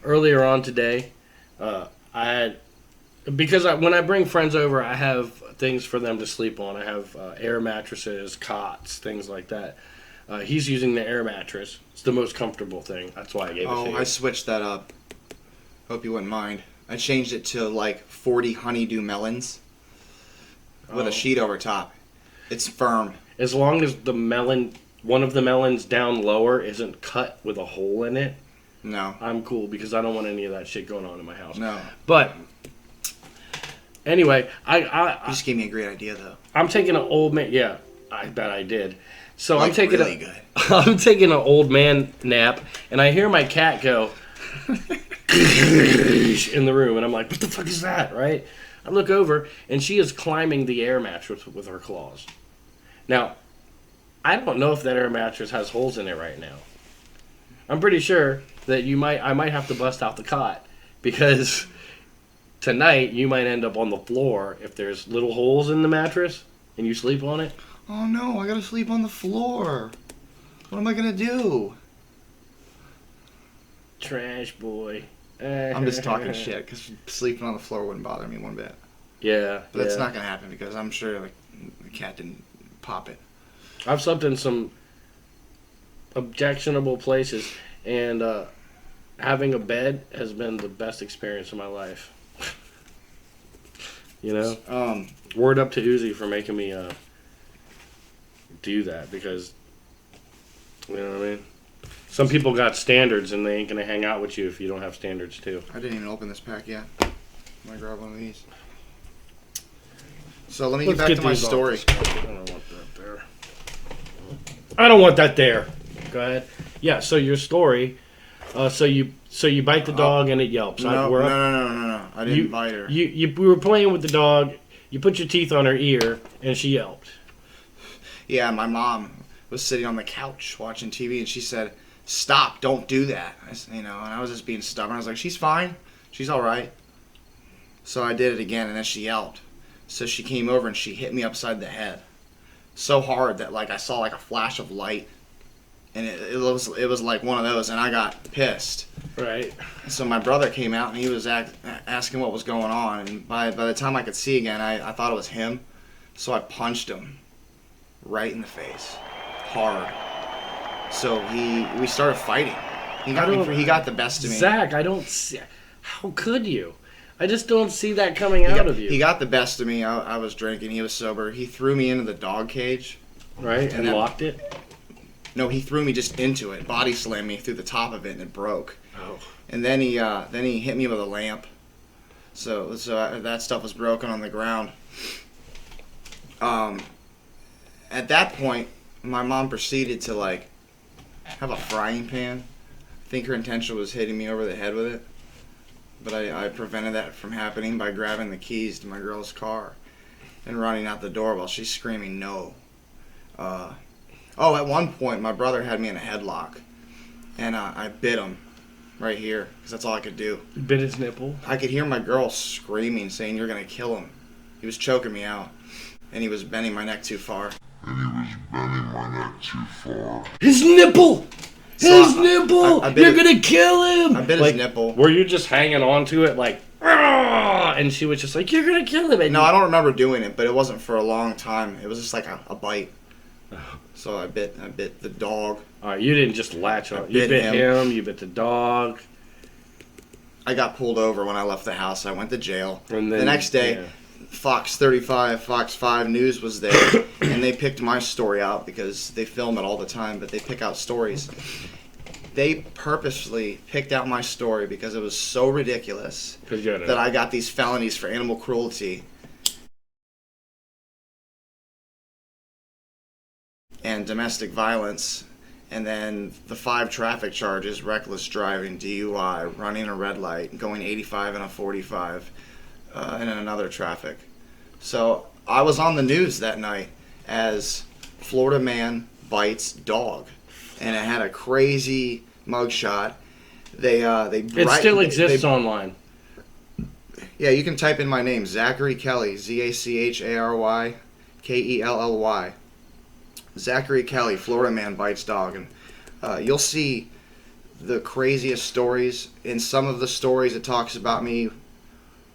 [SPEAKER 1] Earlier on today, when I bring friends over, I have things for them to sleep on. I have air mattresses, cots, things like that. He's using the air mattress. It's the most comfortable thing. That's why I gave it to you.
[SPEAKER 2] I switched that up. Hope you wouldn't mind. I changed it to 40 honeydew melons with a sheet over top. It's firm.
[SPEAKER 1] As long as one of the melons down lower isn't cut with a hole in it,
[SPEAKER 2] no,
[SPEAKER 1] I'm cool, because I don't want any of that shit going on in my house.
[SPEAKER 2] No.
[SPEAKER 1] But anyway,
[SPEAKER 2] you just gave me a great idea, though.
[SPEAKER 1] I'm taking an old man. Yeah, I bet I did. So I'm taking
[SPEAKER 2] really good.
[SPEAKER 1] I'm taking an old man nap, and I hear my cat go in the room, and I'm like, "What the fuck is that?" Right? I look over, and she is climbing the air mattress with her claws. Now, I don't know if that air mattress has holes in it right now. I'm pretty sure that I might have to bust out the cot, because tonight you might end up on the floor if there's little holes in the mattress and you sleep on it.
[SPEAKER 2] Oh no, I gotta sleep on the floor. What am I gonna do?
[SPEAKER 1] Trash boy.
[SPEAKER 2] I'm just talking shit, because sleeping on the floor wouldn't bother me one bit.
[SPEAKER 1] Yeah.
[SPEAKER 2] But it's not gonna happen, because I'm sure the cat didn't pop it.
[SPEAKER 1] I've slept in some objectionable places, and having a bed has been the best experience of my life. You know? Word up to Uzi for making me do that, because, you know what I mean? Some people got standards, and they ain't going to hang out with you if you don't have standards, too.
[SPEAKER 2] I didn't even open this pack yet. I'm going to grab one of these. So let me get back to my story.
[SPEAKER 1] I don't want that there. I don't want that there. Go ahead. Yeah, so your story. So you bite the dog and it yelps.
[SPEAKER 2] No. I didn't bite her.
[SPEAKER 1] You were playing with the dog. You put your teeth on her ear, and she yelped.
[SPEAKER 2] Yeah, my mom was sitting on the couch watching TV, and she said, "Stop! Don't do that." And I was just being stubborn. I was like, "She's fine. She's all right." So I did it again, and then she yelped. So she came over and she hit me upside the head, so hard that I saw a flash of light, and it was like one of those, and I got pissed.
[SPEAKER 1] Right.
[SPEAKER 2] So my brother came out and he was asking what was going on, and by the time I could see again, I thought it was him, so I punched him right in the face, hard. So we started fighting. He got the best of me.
[SPEAKER 1] Zach, I don't see. How could you? I just don't see that coming out of you.
[SPEAKER 2] He got the best of me. I was drinking. He was sober. He threw me into the dog cage.
[SPEAKER 1] Right, and locked it?
[SPEAKER 2] No, he threw me just into it. Body slammed me through the top of it, and it broke.
[SPEAKER 1] Oh.
[SPEAKER 2] And then he hit me with a lamp. So that stuff was broken on the ground. At that point, my mom proceeded to have a frying pan. I think her intention was hitting me over the head with it. But I prevented that from happening by grabbing the keys to my girl's car and running out the door while she's screaming no. At one point, my brother had me in a headlock, and I bit him right here because that's all I could do.
[SPEAKER 1] You bit his nipple?
[SPEAKER 2] I could hear my girl screaming, saying, "You're going to kill him." He was choking me out, and he was bending my neck too far.
[SPEAKER 1] His nipple! His nipple! You're gonna kill him!
[SPEAKER 2] I bit his nipple.
[SPEAKER 1] Were you just hanging on to it and she was just like, "You're gonna kill him"?
[SPEAKER 2] No, I don't remember doing it, but it wasn't for a long time. It was just like a bite. So I bit the dog.
[SPEAKER 1] Alright, you didn't just latch on. You bit him, you bit the dog.
[SPEAKER 2] I got pulled over when I left the house. I went to jail.
[SPEAKER 1] And then,
[SPEAKER 2] the next day, Fox 35, Fox 5 News was there, and they picked my story out because they film it all the time, but they pick out stories. They purposely picked out my story because it was so ridiculous that I got these felonies for animal cruelty and domestic violence, and then the 5 traffic charges: reckless driving, DUI, running a red light, going 85 in a 45, and in another traffic. So I was on the news that night as Florida man bites dog, and it had a crazy mugshot.
[SPEAKER 1] It still exists online.
[SPEAKER 2] Yeah, you can type in my name, Zachary Kelly, Zachary Kelly. Zachary Kelly, Florida man bites dog, and you'll see the craziest stories. In some of the stories, it talks about me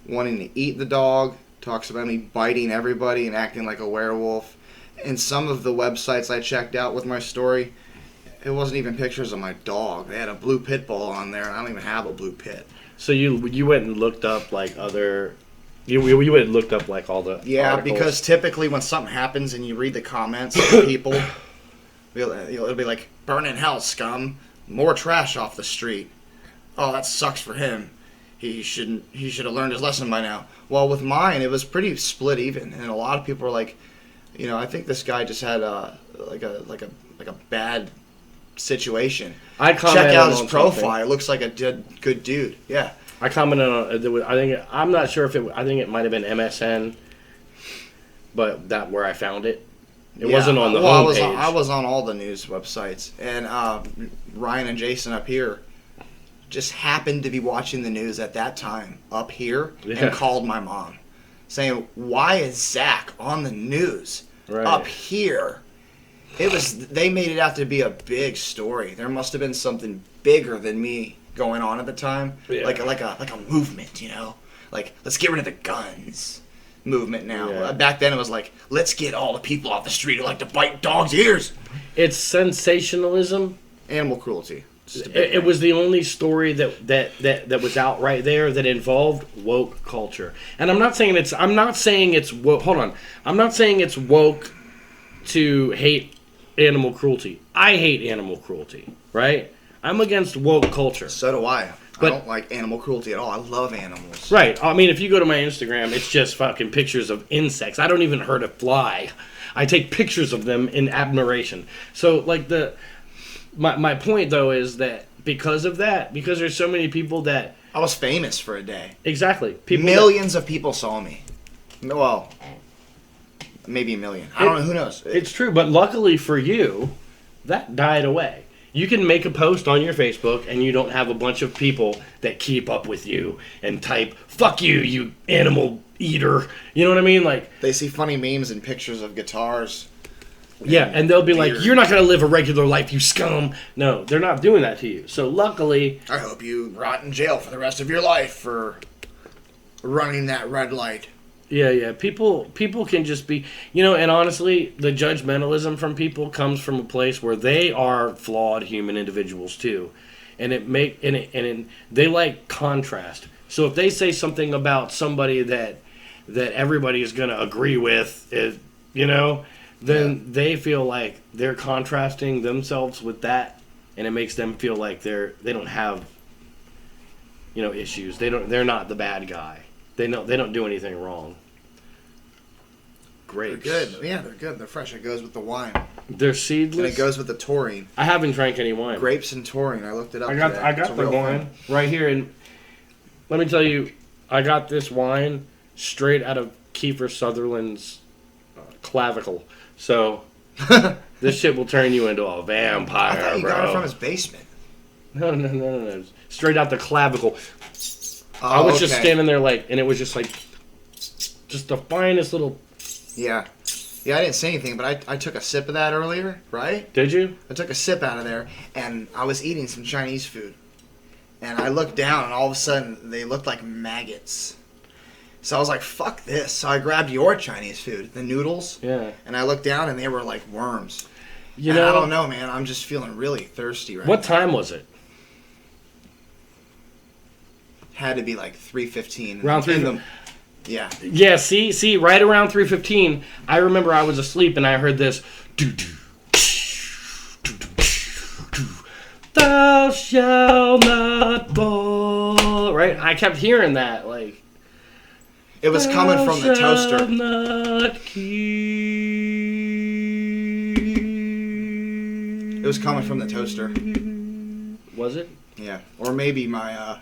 [SPEAKER 2] wanting to eat the dog, talks about me biting everybody and acting like a werewolf. In some of the websites I checked out with my story, it wasn't even pictures of my dog. They had a blue pit bull on there, and I don't even have a blue pit.
[SPEAKER 1] So you went and looked up other. You went and looked up all the articles.
[SPEAKER 2] Because typically when something happens and you read the comments of people, it'll be like, "Burn in hell, scum! More trash off the street. Oh, that sucks for him. He should have learned his lesson by now." Well, with mine, it was pretty split even, and a lot of people were like, I think this guy just had a bad situation.
[SPEAKER 1] I commented
[SPEAKER 2] check out his
[SPEAKER 1] on
[SPEAKER 2] profile.
[SPEAKER 1] something.
[SPEAKER 2] It looks like a good dude. Yeah.
[SPEAKER 1] I commented on. I'm not sure if it. I think it might have been MSN, but that where I found it. It wasn't on the homepage.
[SPEAKER 2] I was on all the news websites, and Ryan and Jason up here just happened to be watching the news at that time up here and called my mom, saying, "Why is Zach on the news up here?" They made it out to be a big story. There must have been something bigger than me going on at the time, like a movement, like let's get rid of the guns movement now.
[SPEAKER 1] Yeah.
[SPEAKER 2] Back then it was like, let's get all the people off the street who like to bite dogs' ears.
[SPEAKER 1] It's sensationalism.
[SPEAKER 2] Animal cruelty.
[SPEAKER 1] It was the only story that was out right there that involved woke culture. And I'm not saying it's woke. Hold on. I'm not saying it's woke to hate animal cruelty. I hate animal cruelty, right? I'm against woke culture.
[SPEAKER 2] So do I.
[SPEAKER 1] But,
[SPEAKER 2] I don't like animal cruelty at all. I love animals.
[SPEAKER 1] Right. I mean, if you go to my Instagram, it's just fucking pictures of insects. I don't even hurt a fly. I take pictures of them in admiration. So, like, my point, though, is that because there's so many people that...
[SPEAKER 2] I was famous for a day.
[SPEAKER 1] Exactly.
[SPEAKER 2] Millions of people saw me. Well, maybe a million. I don't know. Who knows?
[SPEAKER 1] It's true, but luckily for you, that died away. You can make a post on your Facebook and you don't have a bunch of people that keep up with you and type, "Fuck you, you animal eater." You know what I mean? Like,
[SPEAKER 2] they see funny memes and pictures of guitars.
[SPEAKER 1] Yeah, and they'll be like, "You're not going to live a regular life, you scum." No, they're not doing that to you. So luckily...
[SPEAKER 2] I hope you rot in jail for the rest of your life for running that red light.
[SPEAKER 1] Yeah. People can just be, and honestly, the judgmentalism from people comes from a place where they are flawed human individuals too, and they like contrast. So if they say something about somebody that everybody is going to agree with, then they feel like they're contrasting themselves with that, and it makes them feel like they don't have, issues. They're not the bad guy. They don't do anything wrong. Grapes.
[SPEAKER 2] They're good. Yeah, they're good. They're fresh. It goes with the wine.
[SPEAKER 1] They're seedless.
[SPEAKER 2] And it goes with the taurine.
[SPEAKER 1] I haven't drank any wine.
[SPEAKER 2] Grapes and taurine. I looked it up.
[SPEAKER 1] I got the wine right here, and let me tell you, I got this wine straight out of Kiefer Sutherland's clavicle. So this shit will turn you into a vampire,
[SPEAKER 2] I thought you
[SPEAKER 1] bro.
[SPEAKER 2] got it from his basement.
[SPEAKER 1] No. Straight out the clavicle. I was just standing there and it was just the finest little...
[SPEAKER 2] Yeah, I didn't say anything, but I took a sip of that earlier, right?
[SPEAKER 1] Did you?
[SPEAKER 2] I took a sip out of there, and I was eating some Chinese food. And I looked down, and all of a sudden, they looked like maggots. So I was like, fuck this. So I grabbed your Chinese food, the noodles.
[SPEAKER 1] Yeah.
[SPEAKER 2] And I looked down, and they were like worms. I don't know, man. I'm just feeling really thirsty right now.
[SPEAKER 1] What time was it?
[SPEAKER 2] Had to be like 3:15.
[SPEAKER 1] Around 3:15.
[SPEAKER 2] Yeah.
[SPEAKER 1] Yeah, see, right around 3:15, I remember I was asleep and I heard this, "Thou shalt not fall," right? I kept hearing that, like...
[SPEAKER 2] It was coming from the toaster. It was coming from the toaster.
[SPEAKER 1] Was it?
[SPEAKER 2] Yeah. Or maybe my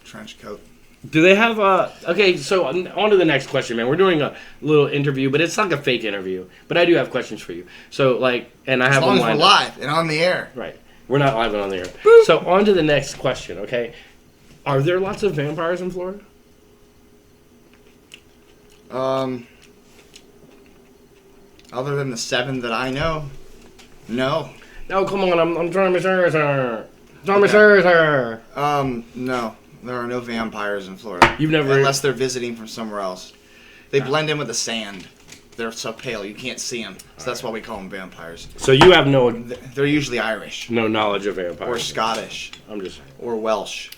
[SPEAKER 2] trench coat.
[SPEAKER 1] Do they have okay, so on to the next question, man. We're doing a little interview, but it's like a fake interview. But I do have questions for you. So, and I have
[SPEAKER 2] one.
[SPEAKER 1] one
[SPEAKER 2] As long as we're live and on the air.
[SPEAKER 1] Right. We're not live and on the air. Boop. So, on to the next question, okay? Are there lots of vampires in Florida?
[SPEAKER 2] Other than the 7 that I know, no.
[SPEAKER 1] No, come on, I'm trying to be serious here. Trying to be serious here.
[SPEAKER 2] No. There are no vampires in Florida.
[SPEAKER 1] You've never...
[SPEAKER 2] Unless they're visiting from somewhere else. They blend in with the sand. They're so pale, you can't see them. So that's why we call them vampires.
[SPEAKER 1] So you have no...
[SPEAKER 2] They're usually Irish.
[SPEAKER 1] No knowledge of vampires.
[SPEAKER 2] Or Scottish.
[SPEAKER 1] I'm just...
[SPEAKER 2] Or Welsh.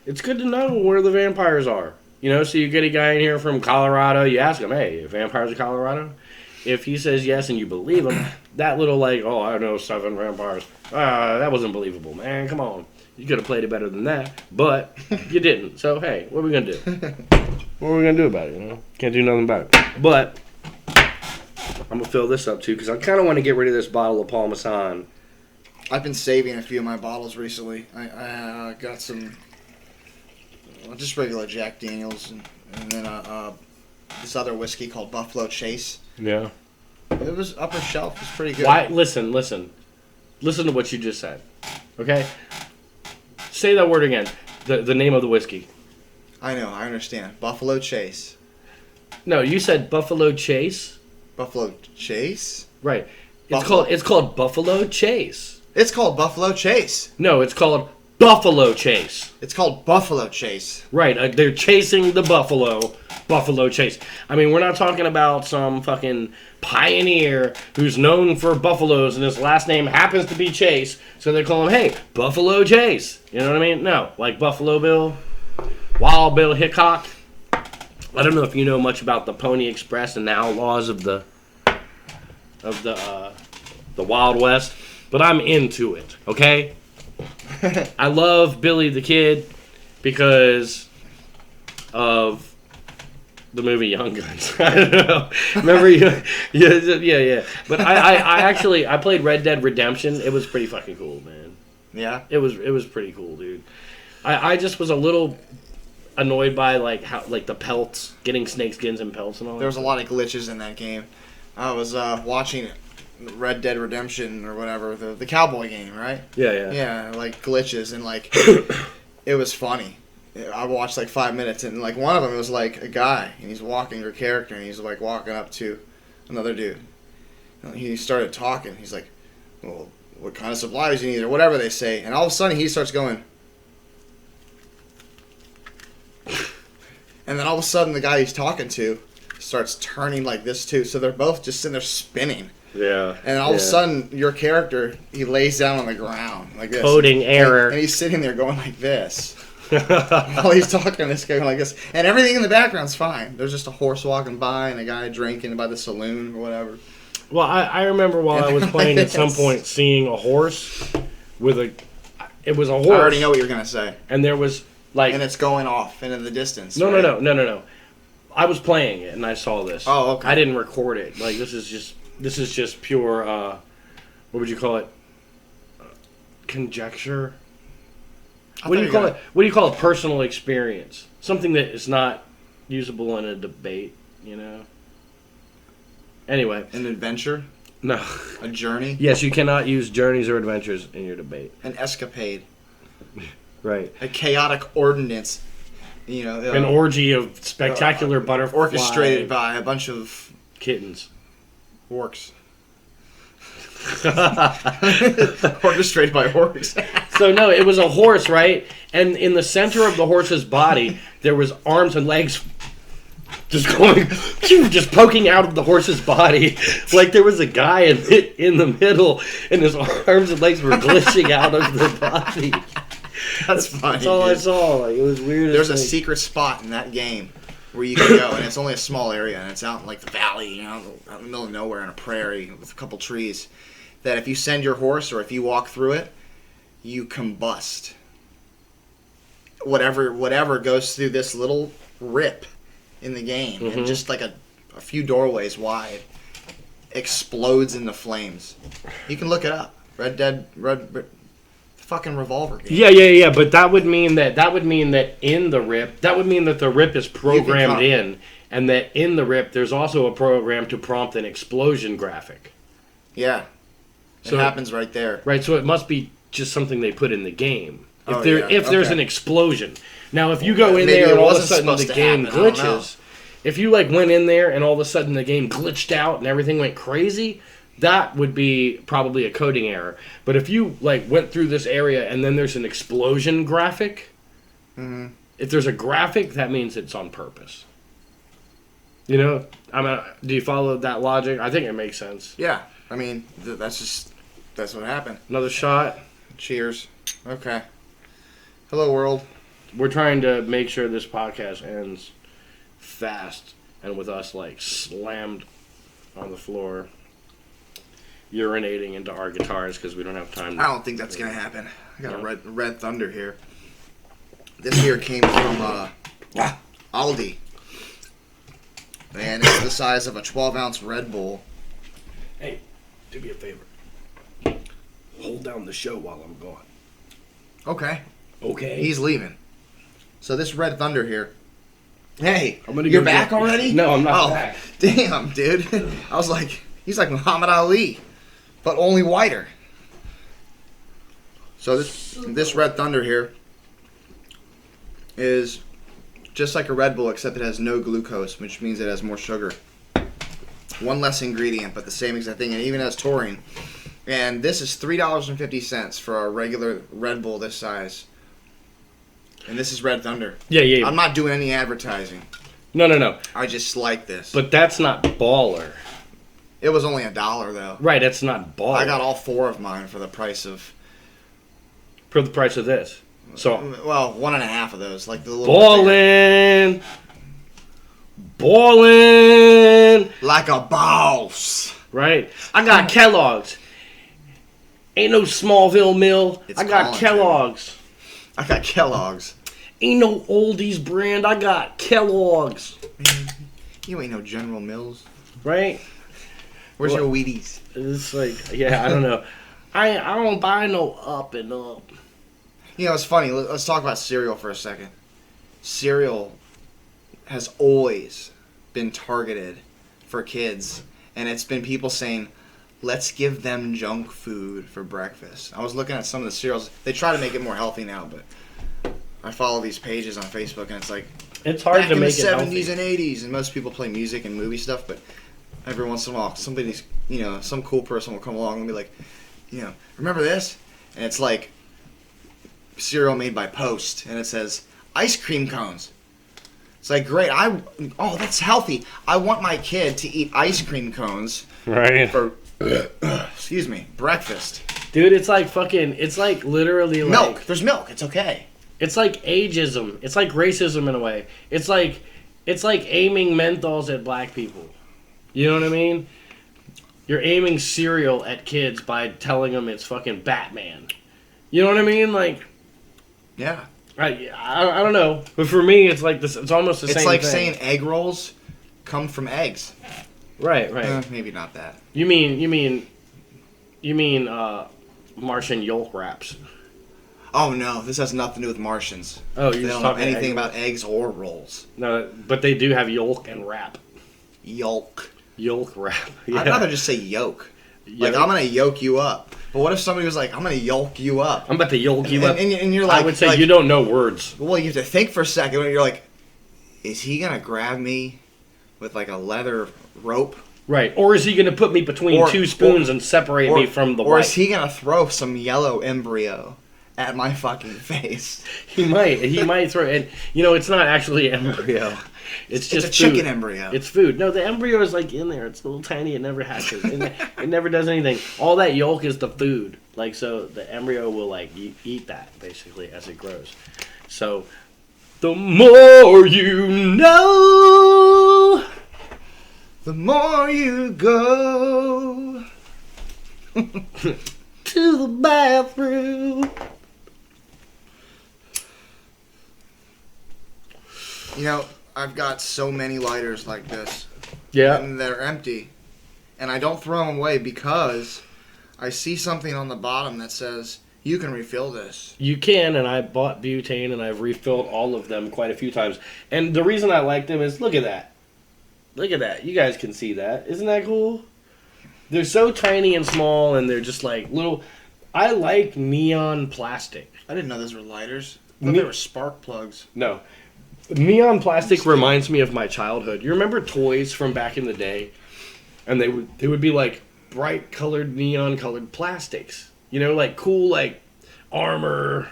[SPEAKER 1] It's good to know where the vampires are. So you get a guy in here from Colorado, you ask him, "Hey, vampires in Colorado?" If he says yes and you believe him, that little I know 7 vampires. That wasn't believable, man. Come on. You could have played it better than that, but you didn't. So, hey, what are we going to do? What are we going to do about it, Can't do nothing about it. But I'm going to fill this up, too, because I kind of want to get rid of this bottle of Parmesan.
[SPEAKER 2] I've been saving a few of my bottles recently. I got some, just regular Jack Daniels, and then this other whiskey called Buffalo Chase.
[SPEAKER 1] Yeah.
[SPEAKER 2] It was upper shelf. It was pretty good.
[SPEAKER 1] Why? Listen. Listen to what you just said, okay? Say that word again. The name of the whiskey.
[SPEAKER 2] I know. I understand. Buffalo Chase.
[SPEAKER 1] No, you said Buffalo Chase.
[SPEAKER 2] Buffalo Chase?
[SPEAKER 1] Right. It's called Buffalo Chase.
[SPEAKER 2] It's called Buffalo Chase.
[SPEAKER 1] No, it's called Buffalo Chase.
[SPEAKER 2] It's called Buffalo Chase.
[SPEAKER 1] Right. They're chasing the buffalo. Buffalo Chase. I mean, we're not talking about some fucking pioneer who's known for buffaloes and his last name happens to be Chase, so they call him, hey, Buffalo Chase. You know what I mean? No, like Buffalo Bill, Wild Bill Hickok. I don't know if you know much about the Pony Express and the outlaws of the Wild West, but I'm into it, okay? I love Billy the Kid because of the movie Young Guns. I don't know. Remember you? Yeah. But I played Red Dead Redemption. It was pretty fucking cool, man.
[SPEAKER 2] Yeah?
[SPEAKER 1] It was pretty cool, dude. I just was a little annoyed by how the pelts, getting snake skins and pelts and all that.
[SPEAKER 2] There was a lot of glitches in that game. I was watching Red Dead Redemption or whatever, the cowboy game, right?
[SPEAKER 1] Yeah.
[SPEAKER 2] Yeah, like glitches and like it was funny. I watched like 5 minutes and like one of them was like a guy and he's walking your character and he's like walking up to another dude. And he started talking. He's like, "Well, what kind of supplies you need?" or whatever they say. And all of a sudden he starts going. And then all of a sudden the guy he's talking to starts turning like this too. So they're both just sitting there spinning.
[SPEAKER 1] Yeah.
[SPEAKER 2] And all of a sudden, your character, he lays down on the ground like this.
[SPEAKER 1] Coding error.
[SPEAKER 2] And he's sitting there going like this. While he's talking to this guy going like this. And everything in the background's fine. There's just a horse walking by and a guy drinking by the saloon or whatever.
[SPEAKER 1] Well, I remember while I was playing at some point seeing a horse with a... It was a horse.
[SPEAKER 2] I already know what you're going to say.
[SPEAKER 1] And there was like...
[SPEAKER 2] And it's going off into the distance.
[SPEAKER 1] No,
[SPEAKER 2] right?
[SPEAKER 1] no. I was playing it and I saw this.
[SPEAKER 2] Oh, okay.
[SPEAKER 1] I didn't record it. Like, this is just pure, what would you call it? Conjecture? What do you call it? What do you call it? Personal experience. Something that is not usable in a debate, you know? Anyway.
[SPEAKER 2] An adventure?
[SPEAKER 1] No.
[SPEAKER 2] A journey?
[SPEAKER 1] Yes, you cannot use journeys or adventures in your debate.
[SPEAKER 2] An escapade.
[SPEAKER 1] Right.
[SPEAKER 2] A chaotic ordinance. You know,
[SPEAKER 1] an orgy of spectacular butterflies.
[SPEAKER 2] Orchestrated by a bunch of
[SPEAKER 1] kittens.
[SPEAKER 2] Orcs. Orchestrated by orcs.
[SPEAKER 1] So no, it was a horse, right? And in the center of the horse's body, there was arms and legs just going, just poking out of the horse's body. Like there was a guy in the middle, and his arms and legs were glitching out of the body.
[SPEAKER 2] That's funny.
[SPEAKER 1] That's all I saw. Like, it was weird.
[SPEAKER 2] There's a secret spot in that game where you can go, and it's only a small area, and it's out in like the valley, you know, out in the middle of nowhere in a prairie with a couple trees. That if you send your horse or if you walk through it, you combust. Whatever goes through this little rip in the game, and just like a few doorways wide, explodes into flames. You can look it up. Red fucking revolver game.
[SPEAKER 1] Yeah. But that would mean that in the rip, that would mean that the rip is programmed in, and that in the rip there's also a program to prompt an explosion graphic.
[SPEAKER 2] Yeah.
[SPEAKER 1] So
[SPEAKER 2] it happens right there.
[SPEAKER 1] Right, so it must be just something they put in the game. If
[SPEAKER 2] If
[SPEAKER 1] there's an explosion. Now, if you go in there and all of a sudden the game glitches, if you like went in there and all of a sudden the game glitched out and everything went crazy, that would be probably a coding error. But if you like went through this area and then there's an explosion graphic, if there's a graphic, that means it's on purpose. You know, I mean, do you follow that logic? I think it makes sense.
[SPEAKER 2] Yeah, I mean, that's what happened.
[SPEAKER 1] Another shot.
[SPEAKER 2] Cheers. Okay. Hello, world.
[SPEAKER 1] We're trying to make sure this podcast ends fast and with us like slammed on the floor, urinating into our guitars because we don't have time.
[SPEAKER 2] I don't think that's gonna happen. I got a red Thunder here. This here came from Aldi, and it's the size of a 12-ounce Red Bull.
[SPEAKER 1] Hey, do me a favor. Hold down the show while I'm gone.
[SPEAKER 2] Okay.
[SPEAKER 1] Okay.
[SPEAKER 2] He's leaving. So this Red Thunder here. Hey,
[SPEAKER 1] you're
[SPEAKER 2] you're back already?
[SPEAKER 1] No, I'm not back.
[SPEAKER 2] Damn, dude. I was like, he's like Muhammad Ali, but only whiter. So this Red Thunder here is just like a Red Bull, except it has no glucose, which means it has more sugar. One less ingredient, but the same exact thing, and it even has taurine. And this is $3.50 for a regular Red Bull this size. And this is Red Thunder.
[SPEAKER 1] Yeah.
[SPEAKER 2] I'm not doing any advertising.
[SPEAKER 1] No.
[SPEAKER 2] I just like this.
[SPEAKER 1] But that's not baller.
[SPEAKER 2] It was only $1 though.
[SPEAKER 1] Right, that's not baller.
[SPEAKER 2] I got all 4 of mine for the price of.
[SPEAKER 1] For the price of this. So,
[SPEAKER 2] well, 1.5 of those, like the little.
[SPEAKER 1] Ballin'.
[SPEAKER 2] Like a boss.
[SPEAKER 1] Right. I got Kellogg's. Ain't no Smallville Mill.
[SPEAKER 2] It's
[SPEAKER 1] I got
[SPEAKER 2] calling,
[SPEAKER 1] Kellogg's.
[SPEAKER 2] I got Kellogg's.
[SPEAKER 1] Ain't no Oldies brand. I got Kellogg's.
[SPEAKER 2] Man, you ain't no General Mills.
[SPEAKER 1] Right?
[SPEAKER 2] Where's
[SPEAKER 1] Well,
[SPEAKER 2] your Wheaties?
[SPEAKER 1] It's like, yeah, I don't know. I don't buy no Up and Up.
[SPEAKER 2] You know, it's funny. Let's talk about cereal for a second. Cereal has always been targeted for kids, and it's been people saying, let's give them junk food for breakfast. I was looking at some of the cereals. They try to make it more healthy now, but I follow these pages on Facebook, and it's like,
[SPEAKER 1] it's hard
[SPEAKER 2] back
[SPEAKER 1] to
[SPEAKER 2] in
[SPEAKER 1] make
[SPEAKER 2] the
[SPEAKER 1] it
[SPEAKER 2] 70s
[SPEAKER 1] healthy.
[SPEAKER 2] and 80s, and most people play music and movie stuff, but every once in a while, somebody's, some cool person will come along and be like, remember this? And it's like cereal made by Post, and it says ice cream cones. It's like, great, that's healthy. I want my kid to eat ice cream cones
[SPEAKER 1] Right.
[SPEAKER 2] for, excuse me, breakfast.
[SPEAKER 1] Dude, it's like literally
[SPEAKER 2] Milk.
[SPEAKER 1] like...
[SPEAKER 2] There's milk. It's okay.
[SPEAKER 1] It's like ageism. It's like racism in a way. It's like aiming menthols at black people. You know what I mean? You're aiming cereal at kids by telling them it's fucking Batman. You know what I mean? Like,
[SPEAKER 2] Yeah.
[SPEAKER 1] I don't know, but for me, it's like this. It's almost the same.
[SPEAKER 2] It's like
[SPEAKER 1] thing.
[SPEAKER 2] saying egg rolls come from eggs.
[SPEAKER 1] Right.
[SPEAKER 2] Maybe not that.
[SPEAKER 1] You mean Martian yolk wraps?
[SPEAKER 2] Oh no, this has nothing to do with Martians.
[SPEAKER 1] Oh,
[SPEAKER 2] They
[SPEAKER 1] you're
[SPEAKER 2] don't
[SPEAKER 1] just
[SPEAKER 2] know
[SPEAKER 1] talking
[SPEAKER 2] anything
[SPEAKER 1] egg
[SPEAKER 2] about eggs or rolls.
[SPEAKER 1] No, but they do have yolk and wrap.
[SPEAKER 2] Yolk.
[SPEAKER 1] Yolk wrap.
[SPEAKER 2] I'd
[SPEAKER 1] Yeah.
[SPEAKER 2] rather just say yolk. Like,
[SPEAKER 1] Yolk?
[SPEAKER 2] I'm gonna yolk you up. But what if somebody was like, I'm gonna yolk you up?
[SPEAKER 1] I'm about to yolk you up.
[SPEAKER 2] And you're like,
[SPEAKER 1] I would say you don't know words.
[SPEAKER 2] Well, you have to think for a second. When you're like, is he gonna grab me with like a leather rope?
[SPEAKER 1] Right. Or is he going to put me between two spoons and separate me from the white?
[SPEAKER 2] Or is he gonna throw some yellow embryo at my fucking face?
[SPEAKER 1] He might. He might throw it. It's not actually an embryo. It's just
[SPEAKER 2] a
[SPEAKER 1] food.
[SPEAKER 2] chicken embryo.
[SPEAKER 1] It's food. No, the embryo is like in there. It's little tiny. It never hatches. It never does anything. All that yolk is the food. Like, so the embryo will like eat that basically as it grows. So the more you know,
[SPEAKER 2] the more you go
[SPEAKER 1] to the bathroom.
[SPEAKER 2] I've got so many lighters like this.
[SPEAKER 1] Yeah.
[SPEAKER 2] And they're empty. And I don't throw them away because I see something on the bottom that says, you can refill this.
[SPEAKER 1] You can, and I bought butane, and I've refilled all of them quite a few times. And the reason I like them is, look at that. Look at that. You guys can see that. Isn't that cool? They're so tiny and small, and they're just like little... I like neon plastic.
[SPEAKER 2] I didn't know those were lighters. I thought they were spark plugs.
[SPEAKER 1] No. Neon plastic reminds me of my childhood. You remember toys from back in the day? And they would be like bright colored, neon colored plastics. Like cool, like armor.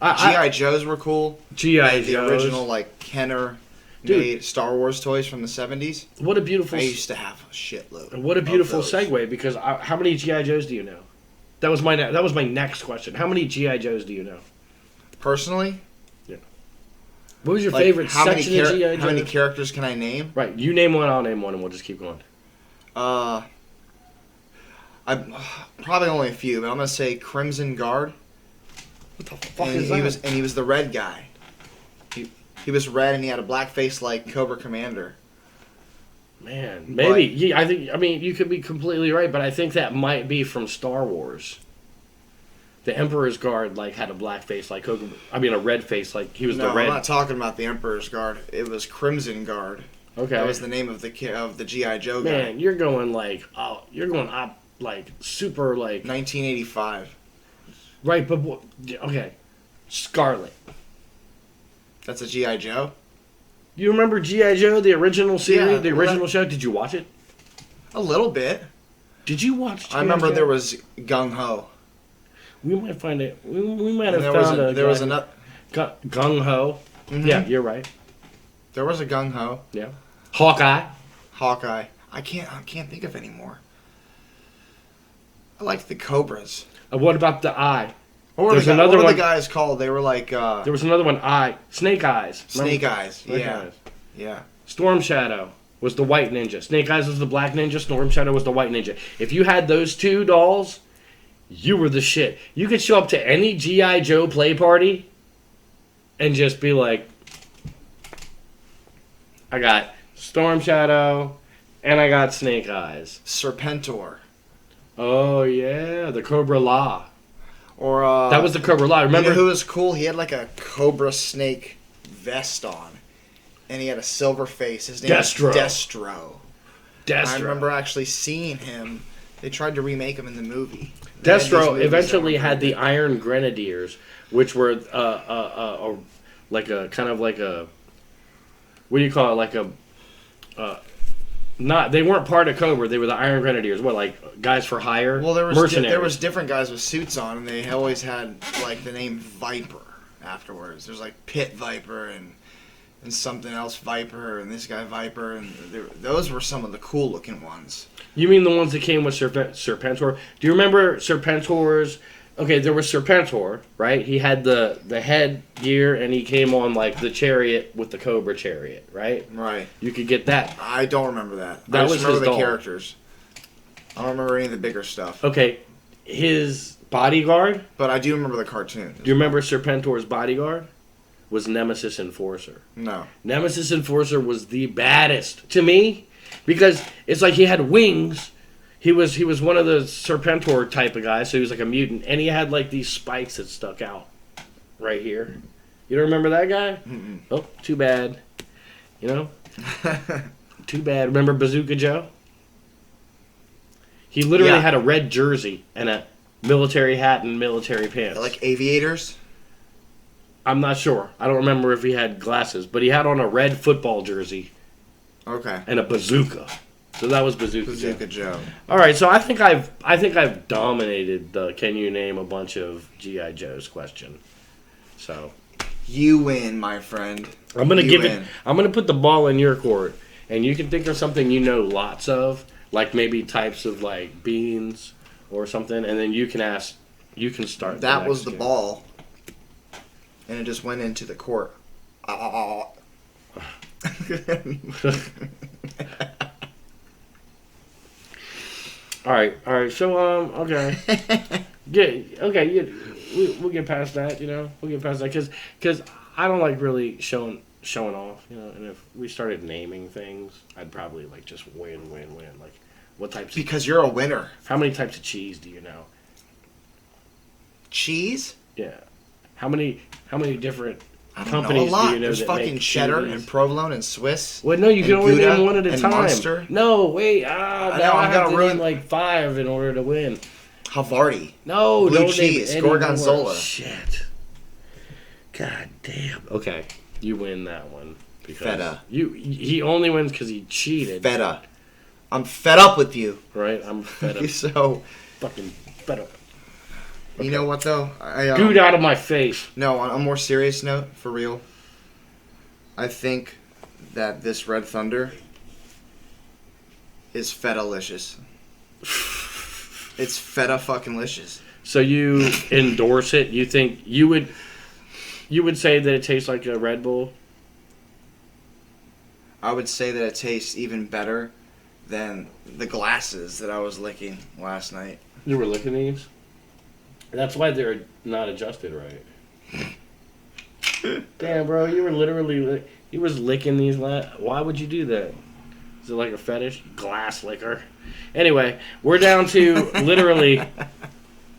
[SPEAKER 2] G.I. Joes were cool.
[SPEAKER 1] G.I.
[SPEAKER 2] The
[SPEAKER 1] Joes.
[SPEAKER 2] original, like, Kenner made Star Wars toys from the 70s.
[SPEAKER 1] What a beautiful...
[SPEAKER 2] I used to have a shitload.
[SPEAKER 1] What a beautiful
[SPEAKER 2] those.
[SPEAKER 1] segue, because how many G.I. Joes do you know? That was my next question. How many G.I. Joes do you know?
[SPEAKER 2] Personally?
[SPEAKER 1] What was your favorite section of G.I. Joe?
[SPEAKER 2] How many characters can I name?
[SPEAKER 1] Right, you name one, I'll name one, and we'll just keep going.
[SPEAKER 2] I probably only a few, but I'm gonna say Crimson Guard.
[SPEAKER 1] What the fuck
[SPEAKER 2] And
[SPEAKER 1] is that?
[SPEAKER 2] he was the red guy. He was red, and he had a black face like Cobra Commander.
[SPEAKER 1] Man, maybe. I mean, you could be completely right, but I think that might be from Star Wars. The Emperor's Guard had a black face like Cobra. I mean, a red face like he was the red.
[SPEAKER 2] I'm not talking about the Emperor's Guard. It was Crimson Guard.
[SPEAKER 1] Okay,
[SPEAKER 2] that was the name of the GI Joe guy.
[SPEAKER 1] Man, you're going super
[SPEAKER 2] 1985.
[SPEAKER 1] Right, but okay, Scarlet.
[SPEAKER 2] That's a GI Joe.
[SPEAKER 1] You remember G.I. Joe, the original series,
[SPEAKER 2] Yeah,
[SPEAKER 1] the original show? Did you watch it?
[SPEAKER 2] A little bit.
[SPEAKER 1] Did you watch G.I.
[SPEAKER 2] I remember
[SPEAKER 1] Joe?
[SPEAKER 2] there was Gung Ho.
[SPEAKER 1] We might find it. We might have
[SPEAKER 2] There
[SPEAKER 1] found
[SPEAKER 2] was another.
[SPEAKER 1] Gung Ho.
[SPEAKER 2] Mm-hmm.
[SPEAKER 1] Yeah, you're right.
[SPEAKER 2] There was a Gung Ho.
[SPEAKER 1] Yeah. Hawkeye.
[SPEAKER 2] Hawkeye. I can't think of any more. I liked the Cobras.
[SPEAKER 1] What about the Eye?
[SPEAKER 2] What were the guys called? They were like...
[SPEAKER 1] there was another one, Snake Eyes.
[SPEAKER 2] Snake Eyes.
[SPEAKER 1] Snake
[SPEAKER 2] Yeah.
[SPEAKER 1] Eyes.
[SPEAKER 2] Yeah.
[SPEAKER 1] Storm Shadow was the white ninja. Snake Eyes was the black ninja. Storm Shadow was the white ninja. If you had those two dolls, you were the shit. You could show up to any G.I. Joe play party and just be like, I got Storm Shadow and I got Snake Eyes.
[SPEAKER 2] Serpentor.
[SPEAKER 1] Oh, yeah. The Cobra Law.
[SPEAKER 2] Or
[SPEAKER 1] that was the Cobra Law. Remember
[SPEAKER 2] you know who was cool? He had like a Cobra Snake vest on. And he had a silver face. His name was Destro. I remember actually seeing him. They tried to remake him in the movie.
[SPEAKER 1] Destro eventually had the Iron Grenadiers, which were like a kind of like a, what do you call it? Like a not, they weren't part of Cobra. They were the Iron Grenadiers. What, like guys for hire?
[SPEAKER 2] Well, there was
[SPEAKER 1] mercenaries.
[SPEAKER 2] Different guys with suits on, and they always had like the name Viper afterwards. There's like Pit Viper and something else Viper, and this guy Viper, and those were some of the cool looking ones.
[SPEAKER 1] You mean the ones that came with Serpentor? Do you remember Serpentor's? Okay, there was Serpentor, right? He had the head gear, and he came on like the chariot with the Cobra chariot, right?
[SPEAKER 2] Right.
[SPEAKER 1] You could get that.
[SPEAKER 2] I don't remember that.
[SPEAKER 1] That was
[SPEAKER 2] remember
[SPEAKER 1] his
[SPEAKER 2] the
[SPEAKER 1] doll.
[SPEAKER 2] Characters. I don't remember any of the bigger stuff.
[SPEAKER 1] Okay, his bodyguard.
[SPEAKER 2] But I do remember the cartoon.
[SPEAKER 1] Do you remember Serpentor's bodyguard? Was Nemesis Enforcer.
[SPEAKER 2] No.
[SPEAKER 1] Nemesis Enforcer was the baddest to me because it's like he had wings. He was one of the Serpentor type of guys, so he was like a mutant, and he had like these spikes that stuck out right here. You don't remember that guy?
[SPEAKER 2] Mm-mm.
[SPEAKER 1] Oh, too bad. You know? Too bad. Remember Bazooka Joe? He literally had a red jersey and a military hat and military pants.
[SPEAKER 2] Like aviators?
[SPEAKER 1] I'm not sure. I don't remember if he had glasses, but he had on a red football jersey.
[SPEAKER 2] Okay.
[SPEAKER 1] And a bazooka. So that was Bazooka
[SPEAKER 2] Joe.
[SPEAKER 1] All right, so I think I've dominated the can you name a bunch of GI Joes question. So
[SPEAKER 2] you win, my friend.
[SPEAKER 1] I'm gonna put the ball in your court, and you can think of something you know lots of, like maybe types of like beans or something, and then you can start.
[SPEAKER 2] That was the ball. And it just went into the court.
[SPEAKER 1] All right. So okay, we'll get past that. You know, we'll get past that because I don't like really showing off. You know, and if we started naming things, I'd probably like just win. Like what types?
[SPEAKER 2] Because you're a winner.
[SPEAKER 1] How many types of cheese do you know?
[SPEAKER 2] Cheese?
[SPEAKER 1] Yeah. How many different companies do you know
[SPEAKER 2] There's
[SPEAKER 1] that
[SPEAKER 2] fucking
[SPEAKER 1] make
[SPEAKER 2] cheddar
[SPEAKER 1] cheese?
[SPEAKER 2] and provolone and Swiss.
[SPEAKER 1] Well, no, you can only
[SPEAKER 2] Gouda
[SPEAKER 1] name one at a
[SPEAKER 2] and
[SPEAKER 1] time.
[SPEAKER 2] Munster.
[SPEAKER 1] No, wait. Now I have to
[SPEAKER 2] ruin
[SPEAKER 1] name like 5 in order to win.
[SPEAKER 2] Havarti.
[SPEAKER 1] No,
[SPEAKER 2] blue
[SPEAKER 1] don't
[SPEAKER 2] cheese.
[SPEAKER 1] name any
[SPEAKER 2] Gorgonzola.
[SPEAKER 1] more. Shit. God damn. Okay, you win that one because
[SPEAKER 2] Feta.
[SPEAKER 1] He only wins because he cheated.
[SPEAKER 2] Feta. I'm fed up with you.
[SPEAKER 1] Right, I'm fed up.
[SPEAKER 2] So
[SPEAKER 1] fucking fed up. Okay.
[SPEAKER 2] You know what though?
[SPEAKER 1] Dude, out of my face.
[SPEAKER 2] No, on a more serious note, for real. I think that this Red Thunder is feta-licious. It's feta fucking licious.
[SPEAKER 1] So you endorse it? You think you would say that it tastes like a Red Bull?
[SPEAKER 2] I would say that it tastes even better than the glasses that I was licking last night.
[SPEAKER 1] You were licking these? That's why they're not adjusted right. Damn, bro, you were literally you was licking these. Why would you do that? Is it like a fetish? Glass liquor. Anyway, we're down to literally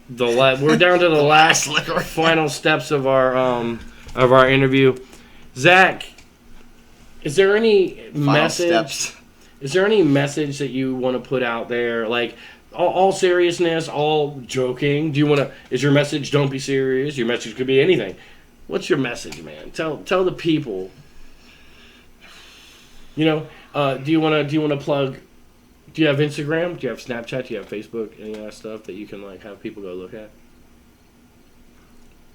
[SPEAKER 1] the last final steps of our interview. Zach, is there any message? Is there any message that you want to put out there, like? All seriousness, all joking. Do you want to? Is your message don't be serious? Your message could be anything. What's your message, man? Tell the people. You know, do you want to plug? Do you have Instagram? Do you have Snapchat? Do you have Facebook? Any of that stuff that you can like have people go look at?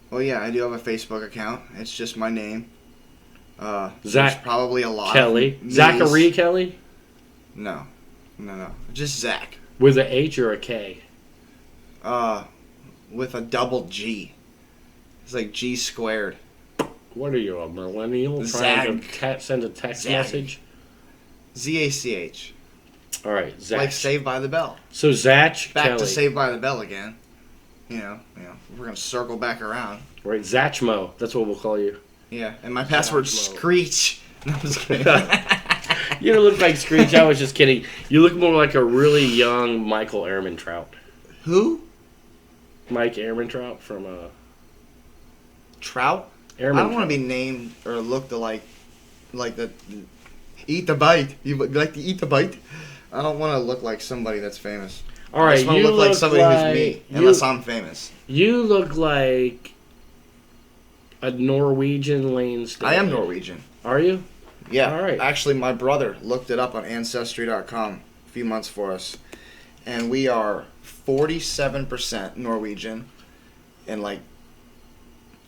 [SPEAKER 2] Well, yeah, I do have a Facebook account. It's just my name, There's probably a lot.
[SPEAKER 1] Kelly.
[SPEAKER 2] Of
[SPEAKER 1] Zachary Kelly?
[SPEAKER 2] No. Just Zach.
[SPEAKER 1] With a H or a K?
[SPEAKER 2] With a double G. It's like G squared.
[SPEAKER 1] What are you, a millennial trying to send a text message?
[SPEAKER 2] Zach.
[SPEAKER 1] All right, Zach.
[SPEAKER 2] Like Saved by the Bell.
[SPEAKER 1] So Zach
[SPEAKER 2] Back
[SPEAKER 1] Kelly.
[SPEAKER 2] to Saved by the Bell again. You know, we're gonna circle back around.
[SPEAKER 1] Right, Zachmo. That's what we'll call you.
[SPEAKER 2] Yeah, and my password's Screech. No, I'm just kidding.
[SPEAKER 1] You don't look like Screech. I was just kidding. You look more like a really young Michael Ehrmantraut.
[SPEAKER 2] Who?
[SPEAKER 1] Mike Ehrmantraut from
[SPEAKER 2] Trout?
[SPEAKER 1] Ehrmantraut.
[SPEAKER 2] I don't want to be named or looked like the eat the bite. You like to eat the bite? I don't want to look like somebody that's famous.
[SPEAKER 1] All right,
[SPEAKER 2] I just want to look like somebody who's me, unless I'm famous.
[SPEAKER 1] You look like a Norwegian Lane Staley.
[SPEAKER 2] I am Norwegian.
[SPEAKER 1] Are you?
[SPEAKER 2] Yeah.
[SPEAKER 1] All right.
[SPEAKER 2] Actually, my brother looked it up on Ancestry.com a few months for us, and we are 47% Norwegian and like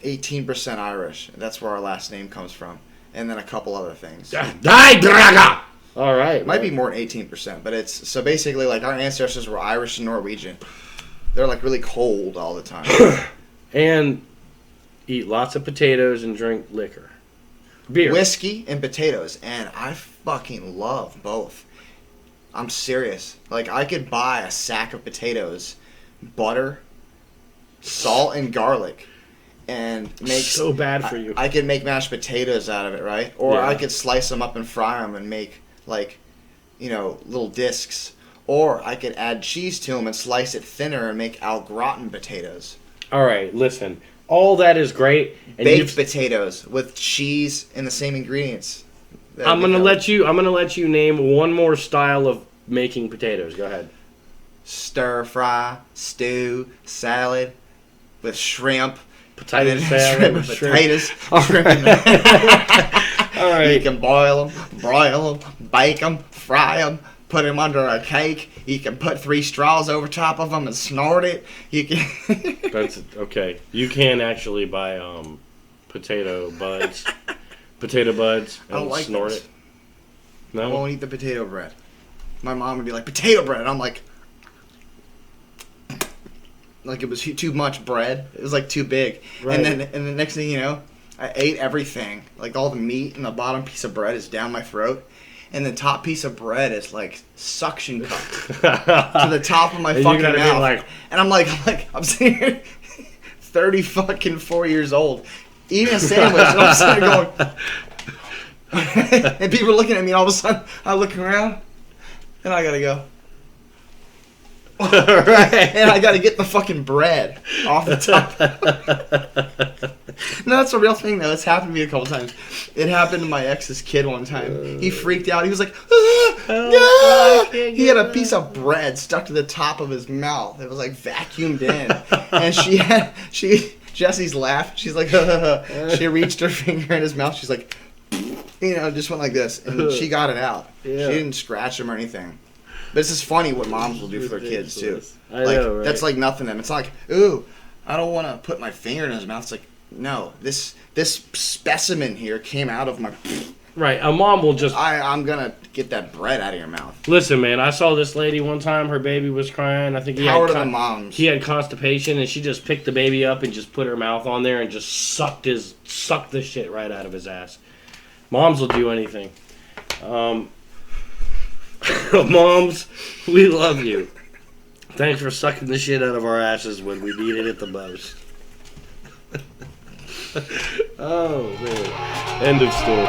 [SPEAKER 2] 18% Irish. That's where our last name comes from, and then a couple other things.
[SPEAKER 1] Die, Draga! All right.
[SPEAKER 2] It might be more than 18%, but it's so basically like our ancestors were Irish and Norwegian. They're like really cold all the time.
[SPEAKER 1] And eat lots of potatoes and drink liquor. Beer.
[SPEAKER 2] Whiskey and potatoes, and I fucking love both. I'm serious. Like, I could buy a sack of potatoes, butter, salt, and garlic, and make...
[SPEAKER 1] So bad for you.
[SPEAKER 2] I could make mashed potatoes out of it, right? Or
[SPEAKER 1] Yeah.
[SPEAKER 2] I could slice them up and fry them and make, like, little discs. Or I could add cheese to them and slice it thinner and make au gratin potatoes.
[SPEAKER 1] All right, listen. All that is great. And
[SPEAKER 2] Baked potatoes with cheese and the same ingredients.
[SPEAKER 1] I'm gonna let you name one more style of making potatoes. Go ahead.
[SPEAKER 2] Stir fry, stew, salad with shrimp.
[SPEAKER 1] Potato
[SPEAKER 2] Shrimp
[SPEAKER 1] salad.
[SPEAKER 2] and potatoes.
[SPEAKER 1] All
[SPEAKER 2] Shrimp
[SPEAKER 1] right.
[SPEAKER 2] and
[SPEAKER 1] All right.
[SPEAKER 2] You can boil them, broil them, bake them, fry them, put them under a cake. You can put 3 straws over top of them and snort it. You can.
[SPEAKER 1] That's okay. You can actually buy potato buds
[SPEAKER 2] I don't
[SPEAKER 1] and
[SPEAKER 2] like
[SPEAKER 1] snort
[SPEAKER 2] those.
[SPEAKER 1] it.
[SPEAKER 2] I
[SPEAKER 1] No.
[SPEAKER 2] won't eat the potato bread. My mom would be like, potato bread. And I'm like it was too much bread. It was like too big.
[SPEAKER 1] Right.
[SPEAKER 2] And the next thing you know, I ate everything. Like all the meat and the bottom piece of bread is down my throat. And the top piece of bread is like suction cup to the top of my
[SPEAKER 1] And you
[SPEAKER 2] fucking
[SPEAKER 1] gotta be
[SPEAKER 2] mouth.
[SPEAKER 1] like-
[SPEAKER 2] And I'm sitting here 30 fucking 4 years old eating a sandwich and I'm sitting there going and people are looking at me and all of a sudden I look around and I gotta go. And I gotta get the fucking bread off the top. No, that's a real thing though. It's happened to me a couple times. It happened to my ex's kid one time. He freaked out. He was like, no! He had a piece of bread stuck to the top of his mouth. It was like vacuumed in. And Jessie's laughed. She's like, she reached her finger in his mouth. She's like, just went like this. And she got it out.
[SPEAKER 1] Yeah.
[SPEAKER 2] She didn't scratch him or anything. But it's just funny what moms will do for their kids too.
[SPEAKER 1] I know, right?
[SPEAKER 2] That's like nothing to them. It's not like, ooh, I don't want to put my finger in his mouth. It's like, no, this specimen here came out of my.
[SPEAKER 1] Right, a mom will just.
[SPEAKER 2] I'm gonna get that bread out of your mouth.
[SPEAKER 1] Listen, man, I saw this lady one time. Her baby was crying. I think
[SPEAKER 2] Power to the moms.
[SPEAKER 1] He had constipation, and she just picked the baby up and just put her mouth on there and just sucked the shit right out of his ass. Moms will do anything. Moms, we love you. Thanks for sucking the shit out of our asses when we needed it the most. Oh, man. End of story.